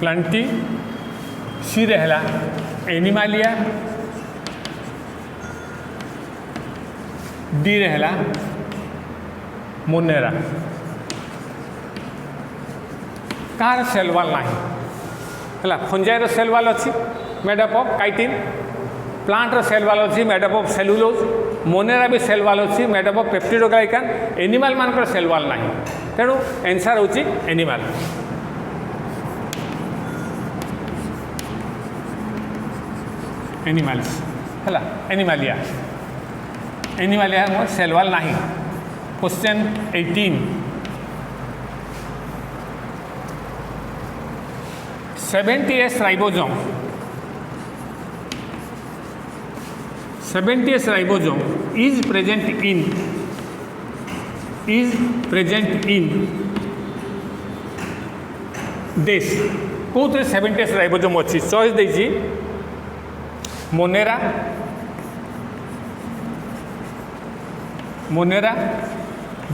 प्लांटी सी रहला Animalia D रहला मोनेरा कार सेल वाल नहीं है फंजाई सेल वाल अच्छी made up of chitin plant cell wall अच्छी मेडअप ऑफ सेलुलोज मोनेरा भी सेल वाल अच्छी मेडअप ऑफ पेप्टिडोग्लाइकान एनिमल मान सेल वाल नहीं तेणु आंसर होची एनिमल एनिमल्स है एनिमालिया एनिमालिया सेल वाल नहीं question 18 70S ribosome 70S ribosome is present in this कौन 70S राइबोसोम अच्छी चॉइस देछि मोनेरा मोनेरा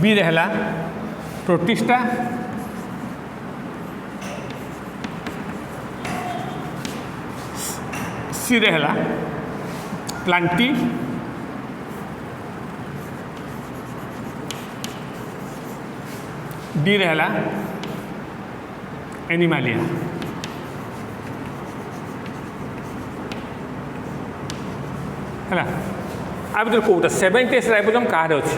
बी रहला प्रोटिस्टा सी रहला प्लांटी डी रहला एनिमालिया है आ भर कौटा 70S राइबोसोम कहार अच्छे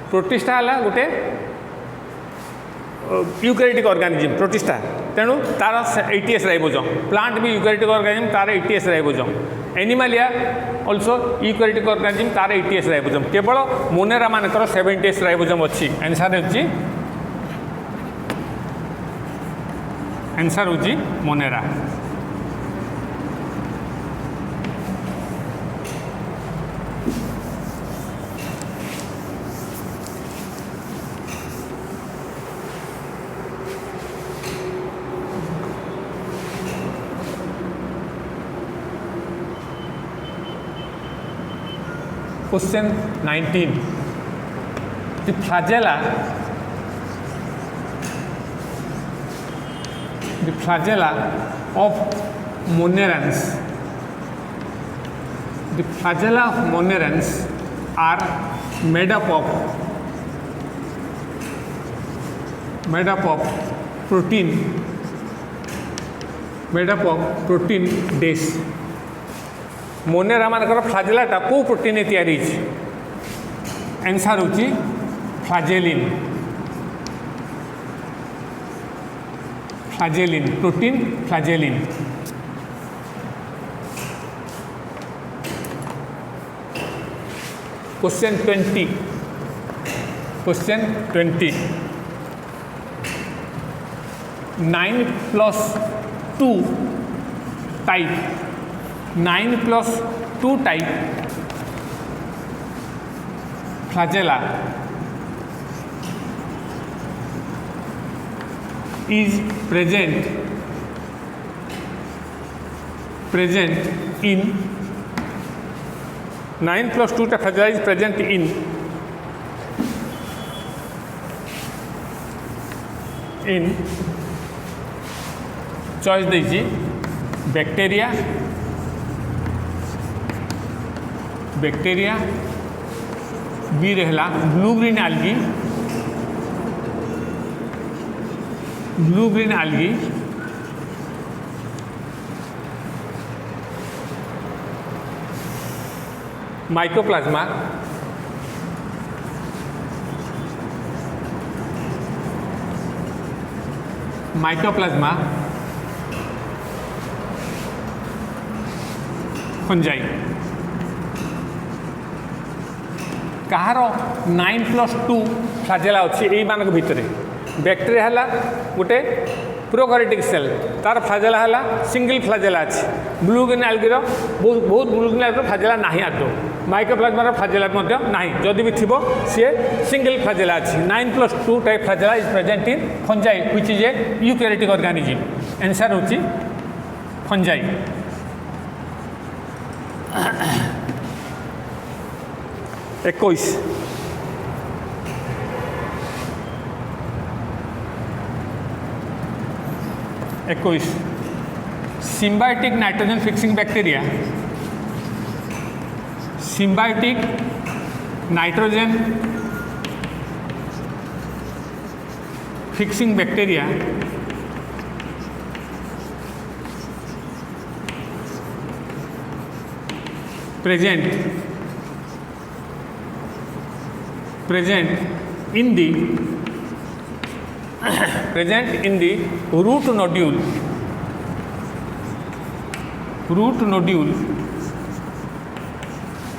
प्रोटिस्टा है गोटे यूकैरियोटिक ऑर्गेनिज्म प्रोटिस्टा तेणु तार 80S राइबोसोम प्लांट भी यूकैरियोटिक ऑर्गेनिज्म तार 80S ribosome Animalia also eukaryotic organism तार 80S राइबोसोम केवल मोनेरा मानकर 70S राइबोसोम अच्छी आंसर होची Monera Question 19. The flagella of monerans. The flagella of monerans are made up of protein dash. मोनेरा मानकर फ्लाजेलाटा को प्रोटीन तैयारी आंसर होची flagellin protein flagellin question 20 9+2 type 9+2 type flagella is present in 9+2 flagella is present in choice दीजिए bacteria B रहला blue green algae mycoplasma Fungi कहार 9+2 flagella अच्छी यही मान भितर बैक्टेरिया है गोटे प्रोकैरियोटिक सेल तार फ्लाजेला है सिंगल फ्लाजेला अच्छी ब्लू ग्रीन algae बहुत ब्लू ग्रीन algae फ्लाजेला ना आदो माइकोप्लाज्मा फ्लाजेला ना जदि भी थी सी सिंगल फ्लाजेला अच्छी 9+2 type flagella is present in fungi which is a eukaryotic organism answer होची फंजाई। इक्कीस symbiotic nitrogen fixing bacteria symbiotic nitrogen fixing bacteria present in the root nodule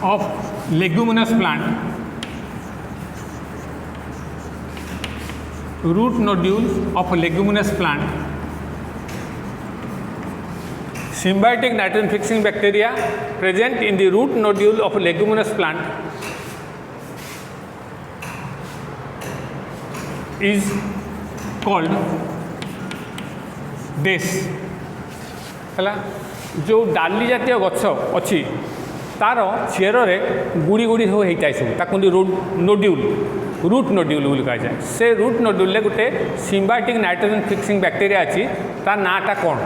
of leguminous plant, root nodule of leguminous plant. Symbiotic nitrogen fixing bacteria present in the root nodule of leguminous plant is called DES. है जो डाली जातीय गछ अच्छी तार chair Gudi Gudi सब होता है सब ताकि रूट नोड्यूल बोली कहा जाए। से रूट नोड्यूल गोटे सिम्बायोटिक नाइट्रोजन फिक्सिंग बैक्टीरिया अच्छी तार नाटा कौन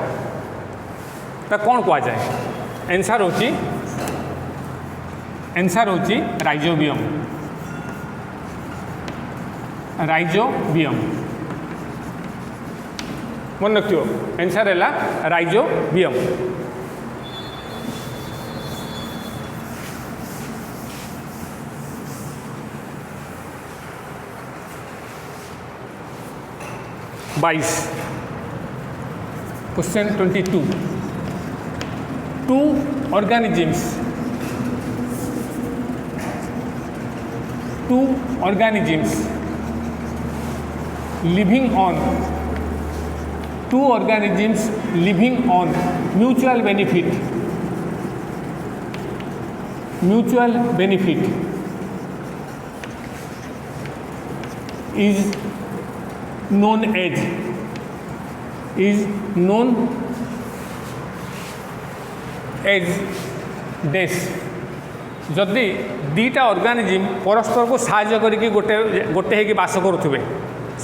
कौन कह जाए आंसर होची राइजोबियम मन रखियो आंसर है rhizobium. Question 22 two organisms living on mutual benefit is known as DES। जदि दीटा ऑर्गेनिज्म परस्पर को साहाय्य करके गोटे होगी बास करुवे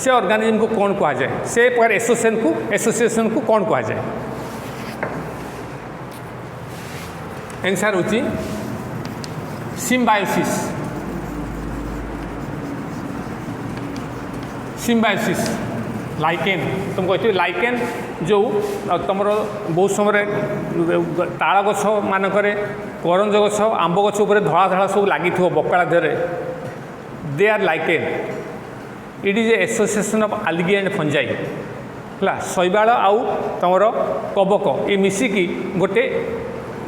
से ऑर्गेनिज्म को कौन कह जाए से पर एसोसिएशन को कौन कह जाए आंसर होची सिम्बायोसिस। लाइकेन तुम कहते लाइकेन जो तुम बहुत समय ताल गछ मानक करंज गछ आंब गछ उपर धड़ा धड़ा सब लगी बकाला देहरे they are lichen. It is association of algae and Fungi है शैवाल आउ तुम कबक ये मिसिकी गोटे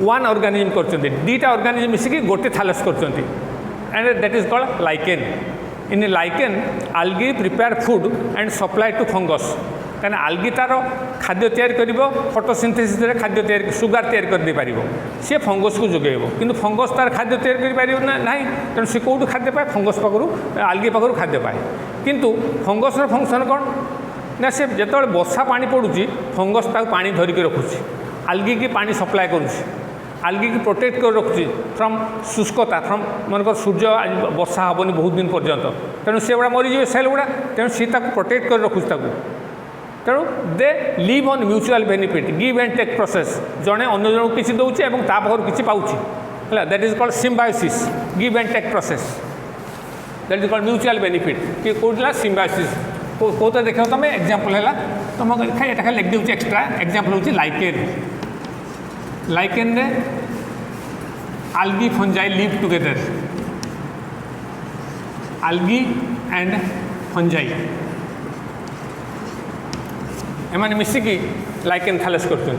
वन ऑर्गेनिज्म कर दीटा ऑर्गेनिज्म मिसिकी गोटे थालस कर and that is called lichen. In lichen algae prepare food and supply to fungus कहीं आल्गी तार खाद्य तैयारी कर फोटोसिंथेसिस खाद्य तैयारी सुगार तैयारी कर दे पारिबो सी फंगस को जोगेब किंतु फंगस तार खाद्य तैयारी कर पारिबो ना तेणु सी कौटू खाद्य पाए फंगस पाखु आल्गी पाखु खाद्य पाए किंतु फंगसर फंक्शन कौन ना से जिते वर्षा पानी पड़ुची फंगस ताक पानी धरिकी रखुची आल्गी की पानी सप्लाई करुची आल्गी की प्रोटेक्ट कर रखुची फ्रॉम शुष्कता फ्रॉम मनकर सूर्य वर्षा हेनी बहुत दिन पर्यंत तेणु से गुड़ा मरीजे सेल गुड़ा तेणु सी प्रोटेक्ट कर रखुची तेणु they live on mutual benefit give and take process जड़े अन्य जन किसी दौचे और ता पाखर किसी पाउची है that is called symbiosis give and take process that is called mutual benefit कि कौन सिम्बायोसिस कौन देख तुम एग्जांपल है तुम खाली लिख दूसरी एक्सट्रा एग्जांपल हूँ लाइकेन रे algae Fungi live together algae and Fungi एमाने मिसिकी लाइकेन थालेस करते है।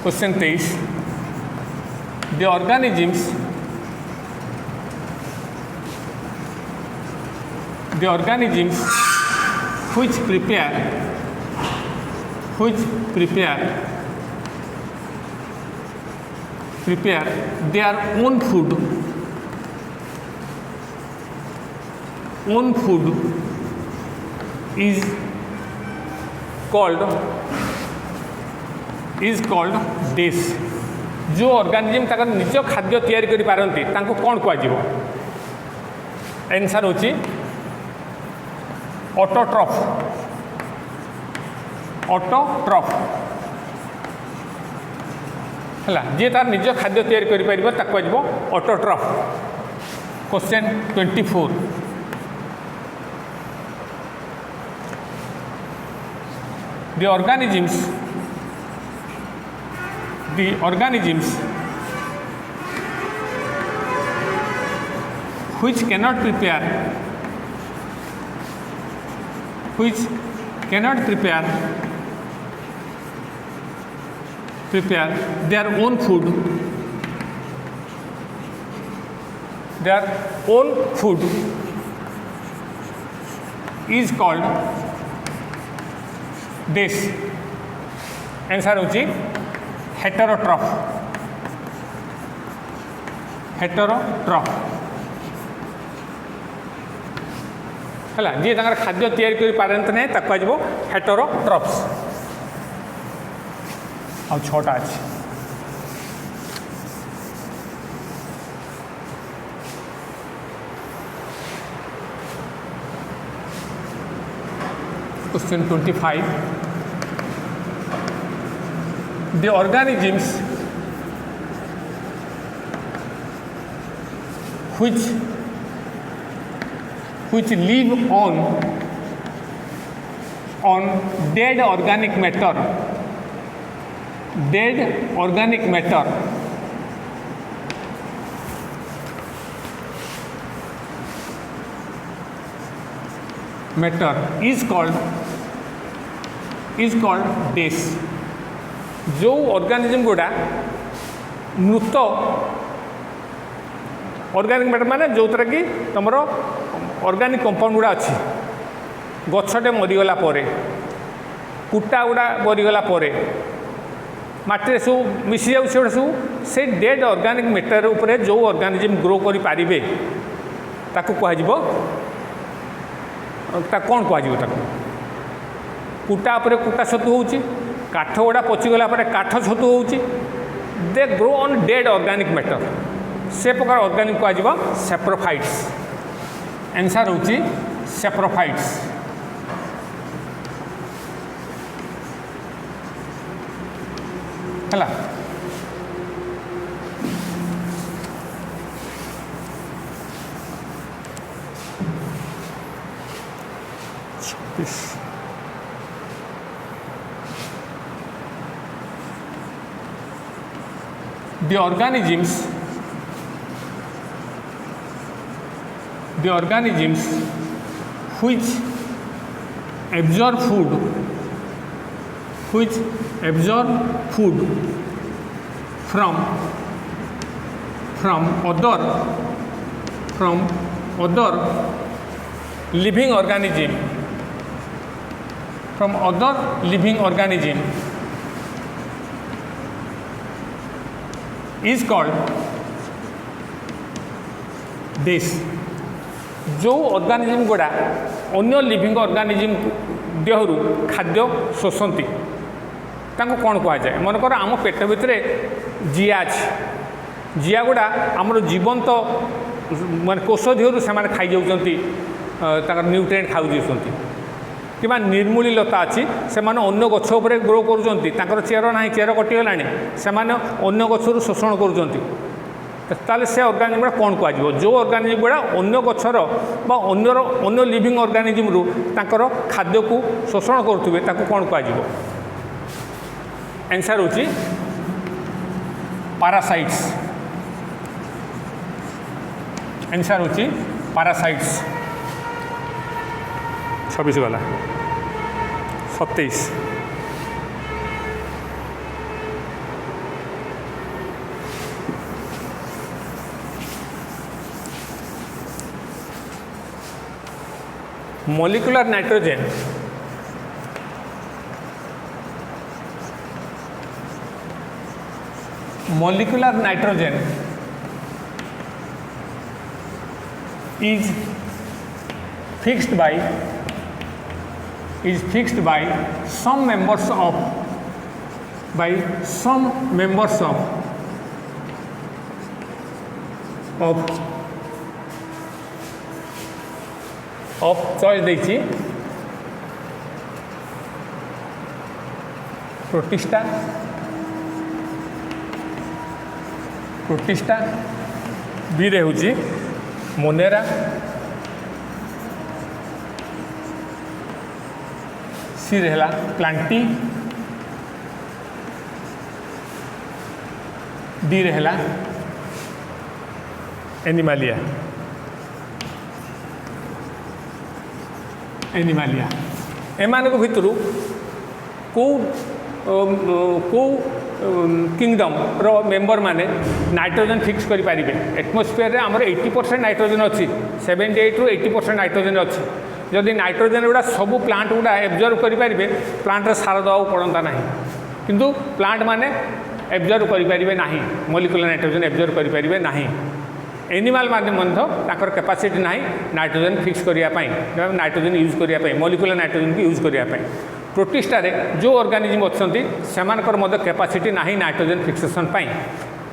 Question 23 the organisms the organisms which prepare their own food is called dish. जो ऑर्गेनिज्म तक निज खाद्य तैयारी करि पारंती तांको कोन कहजिवो? आंसर होची ऑटोट्रॉफ हला जे तार निज खाद्य तैयारी करि परिबो ताको कहजिवो autotroph. Question 24 the organisms which cannot prepare their own food is called dish. Answer होची हेटेरोट्रॉफ. हला जी तांकर खाद्य तैयारी करि पारंत नै ताको कहजिवो हेटेरोट्रॉफ्स. आ छोटा अछि. Question 25 the organisms which live on dead organic matter is called dish. जो ऑर्गेनिज्म गुड़ा मृत ऑर्गेनिक मैटर माने जो तरह की तुमर ऑर्गेनिक कंपाउंड गुड़ा अच्छी गछटे मरीगला कुटा गुड़ा मरीगला माटी सब मिसी जाऊँ सब से डेड ऑर्गेनिक मैटर उपरे जो ऑर्गेनिज्म ग्रो करि पारिबे ताकू कहजिवो कौन कहजिवो ताकू कुटा उपरे कुटा छतु होउची काठ गुड़ा पचिगला काठ छतु होउची they grow on dead organic matter से प्रकार ऑर्गेनिक कहजिवो सैप्रोफाइट्स. आंसर होउची सैप्रोफाइट्स. हला the organisms which absorb food from other living organism is called dish. जो ऑर्गेनिज्म गुड़ा अन्य लिविंग ऑर्गेनिज्म देहरु खाद्य शोषंती तांको कौन कह जाए? मनकर आम पेट भितर जिया अच्छी जिया गुड़ा आमर जीवंत माने कोष देहरु से खाई जाउछंती न्यूट्रिएंट खाऊ जाउछंती कि निर्मूली लता अच्छी से अन्य गछ उपर ग्रो करुँच चेर ना चेर कटिगला से अन्य गचर शोषण करुँच ताले से ऑर्गेनिज्म गुड़ा कौन कह जो ऑर्गेनिज्म गुड़ा अन्य गचर अन्य लिविंग ऑर्गेनिज्म रु तांकर खाद्य को शोषण करुवे ताको कौन कह? आंसर होची पैरासाइट्स. आंसर होची पैरासाइट्स. 26 गला 27 molecular nitrogen is fixed by some members of choice देइछि प्रोटिस्टा बी रे होछि मोनेरा सी रहला प्लांटी डी रहला एनिमालिया एमानक भितरु को किंगडम रो मेंबर माने नाइट्रोजन फिक्स करि पारिबे एटमॉस्फेयर रे हमर 80% नाइट्रोजन अछि 78 रु 80% नाइट्रोजन अछि जदि नाइट्रोजन गुड़ा सब प्लांट गुड़ा एब्जर्व करि पारिबे प्लांट रे सार दवा पड़ता नाही किंतु प्लांट माने एब्जर्व करि पारिबे नाही मॉलिक्यूलर नाइट्रोजन एब्जर्व करि पारिबे नाही एनिमल माने मन्थ ताकर कैपेसिटी नाही नाइट्रोजन फिक्स करिया पई नाइट्रोजन यूज करिया पई मॉलिक्यूलर नाइट्रोजन की यूज करिया पई प्रोटिस्टा रे जो ऑर्गेनिज्म अछंती सेमानकर मध्य कैपेसिटी नाही नाइट्रोजन फिक्सेशन पई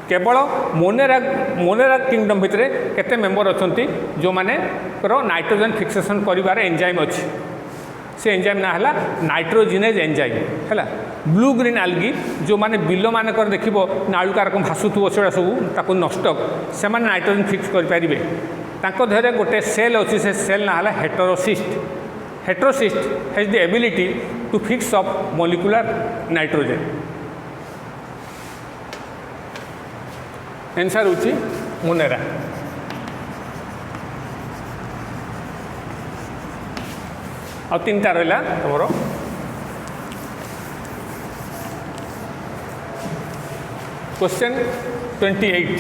केवल मोनेरा किंगडम भितर केते मेंबर अछंती जो माने करो नाइट्रोजन फिक्सेशन करिवार एंजाइम अछि से एंजाइम ना हला नाइट्रोजिनेज एंजाइम हला ब्लू ग्रीन आल्गी जो माने बिलो मानकर देखिबो नाळुका रकम भासुथुबो सेडा सब ताको नष्ट से माने नाइट्रोजन फिक्स करि पारिबे ताको धरे गोटे सेल अछि से सेल ना हला heterocyst has the ability to fix up molecular nitrogen answer होची मोनेरा आ तीनटा रहला तमरो question 28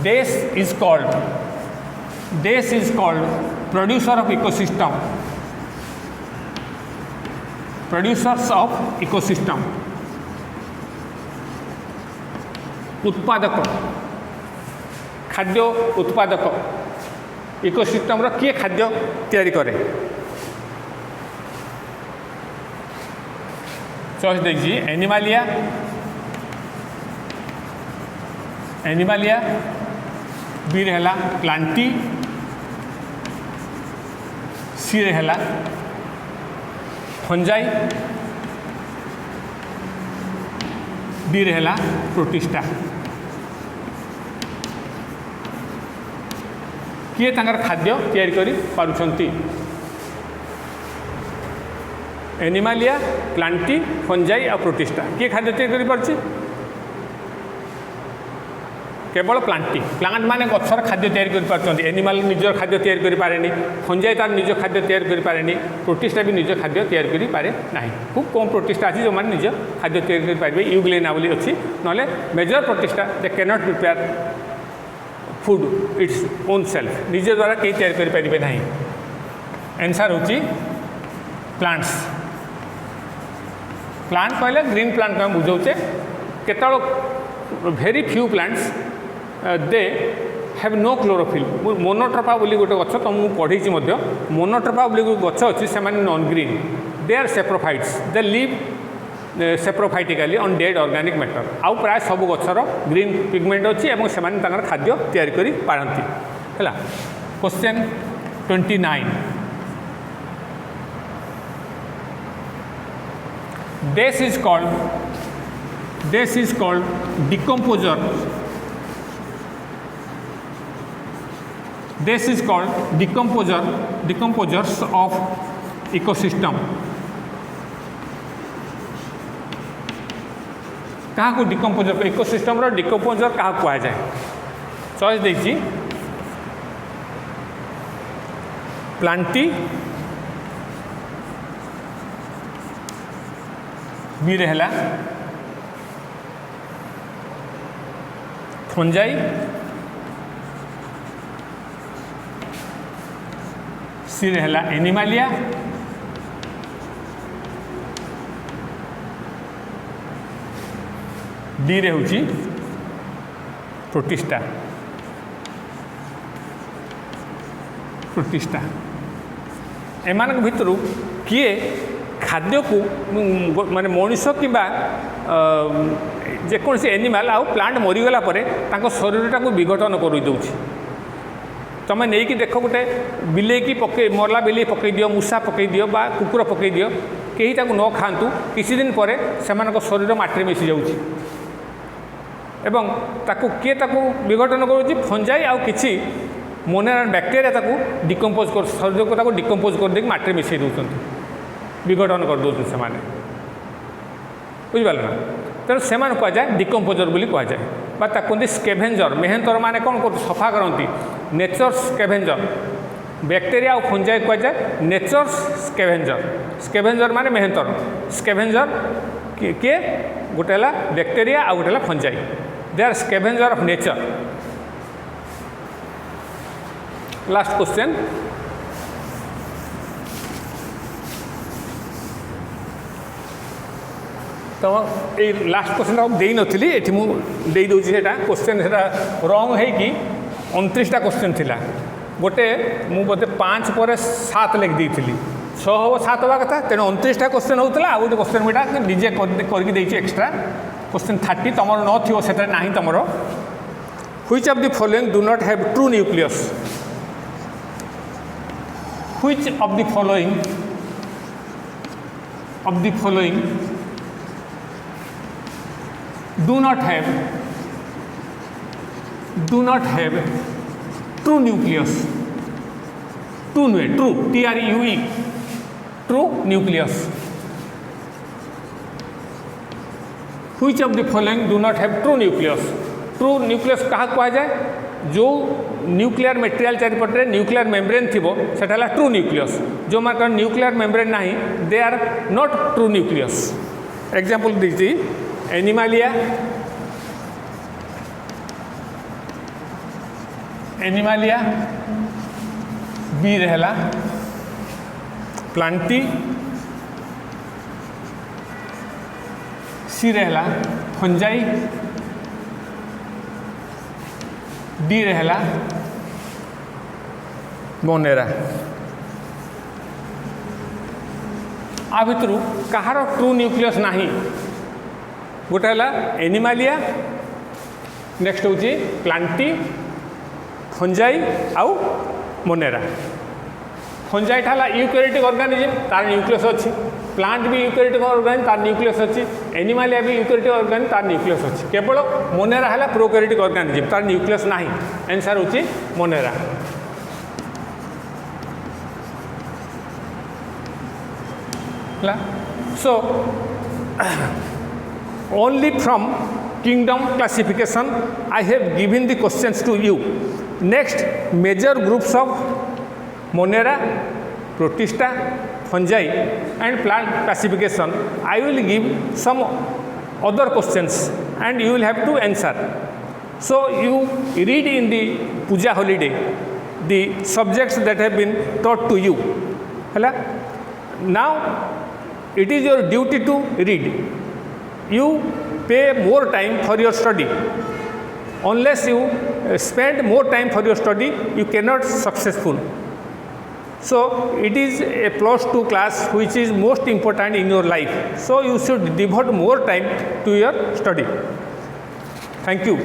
This is called producers of ecosystem उत्पादक खाद्य उत्पादक इकोसिस्टम रो किए खाद्य तैयारी करे चॉइस देखिए एनिमालिया बी रहला प्लांटी सी रहला फंजाई डी रहला प्रोटिस्टा किए तांकर खाद्य तैयारी करि पारुछंती एनिमालिया प्लांटी फंजाई आ प्रोटिस्टा किए खाद्य तैयारी करि पारछि केवल प्लांट माने गछर खाद्य तैयारी करि पारछंती एनिमल निजर खाद्य तैयारी करि पारेनी फंजाई तार निज खाद्य तैयारी करि पारेनी प्रोटिस्टा भी निज खाद्य तैयारी करि पारे नाही खूब कम प्रोटिस्टा अछि जो माने निज खाद्य तैयारी करि पारबे यूग्लेना बोली अछि नले major protista they can not prepare food its own self निज द्वारा के तैयारी करि पारिबे नाही आंसर होची प्लांट्स प्लांट कहले ग्रीन प्लांट हम बुझौचे केतळ very few plants they have no chlorophyll monotropa बोली गोटे गछ तो मुझे पढ़ी मोनोट्रोपा बोली गछ अच्छी से non green they are saprophytes they live saprophytically on dead organic matter आउ प्राय सब गछर ग्रीन पिगमेंट अच्छी और से खाद्य तैयारी करि पारंती है question 29 this is called decomposer decomposers of ecosystem क्या को डिकम्पोजर इकोसिस्टम रो डिकम्पोजर क्या कहा जाए चॉइस देखी प्लांटी बी रहला फंजाई सी रहा एनिमालिया, डी रे होची प्रोटिस्टा। प्रोटिस्टा एमान भितर किए खाद्य को माने मनुष्य किंबा जेकोसी एनिमाल आउ प्लांट मरीगला शरीरटा को विघटन कर दौर। तुम नहीं कि देख गोटे बिले की पके मरला बिले पकई दियो, मूषा पकई दियो बा कुकुर पकई दियो, कहीं ताको न खातु किसी दिन पर से शरीर माटी मिसी जाऊँगी एवं ताकू किए ताकू विघटन करुच्ची फंजाई आउ किछि मोनेरा बैक्टेरिया ताकू डिकम्पोज कर शरीर को ताकू डिकम्पोज कर देकी माटी मिसई दौरान विघटन कर दौर से बुझिपारे ना। तेणु से कहुए डिकम्पोजर बोली कहुए बा कहते स्केभेंजर। मेहेंतर माने कौन कर सफा करती नेचर स्केभेंजर। बैक्टेरिया और फंजाई कहुए नेचर स्केभेंजर। स्केभेंजर माने मेहेंतर, स्केभेंजर किए गोटे है बैक्टेरिया आ गोटे है fungi. They are scavenger of nature. Last question, तो ये लास्ट क्वेश्चन आप दे नी ये मुझे दूसरी क्वेश्चन से रंग है कि 29टा क्वेश्चन थिला गोटे मु बोधे 5 पर 7 लिख दी 6 हम 7 हवा कथा। तेणु 29टा क्वेश्चन होता आ गोटे क्वेश्चन मुझा निजे करके एक्सट्रा क्वेश्चन 30 तुम न थो से ना तुम which of the following do not have true nucleus. Which of the following do not have true nucleus। true नुहे true TRUE true nucleus। which of the following do not have true nucleus। true nucleus क्या कहा जाए जो nuclear material चारिपटे nuclear membrane थी सेटा true nucleus. जो मात्र न्यूक्लियर मेम्ब्रेन ना they are not true nucleus. Example दीजिए एनिमालिया, बी रहला प्लांटी, सी रहला फंजाई, डी रहला मोनेरा। आ भितर कहार ट्रू न्यूक्लियस नाही गोटे है एनिमालिया, नेक्स्ट हूँ प्लांटी, फंजाई आउ मोनेरा। फंजाइटा है यूकैरियोटिक ऑर्गेनिज्म तार न्यूक्लियस अच्छी, प्लांट भी यूकैरियोटिक ऑर्गेनिज्म तार न्यूक्लियस अच्छी, एनिमालिया भी यूकैरियोटिक ऑर्गेनिज्म तार न्यूक्लियस अच्छी। केवल मोनेरा है प्रोकैरियोटिक ऑर्गेनिज्म तार न्यूक्लियस नहीं। आंसर हूँ Monera. So only from kingdom classification I have given the questions to you. Next, major groups of Monera, Protista, fungi and plant classification I will give some other questions and you will have to answer. So you read in the puja holiday the subjects that have been taught to you. Now it is your duty to read. You pay more time for your study. Unless you spend more time for your study, you cannot successful. So it is a +2 class which is most important in your life. So you should devote more time to your study. Thank you.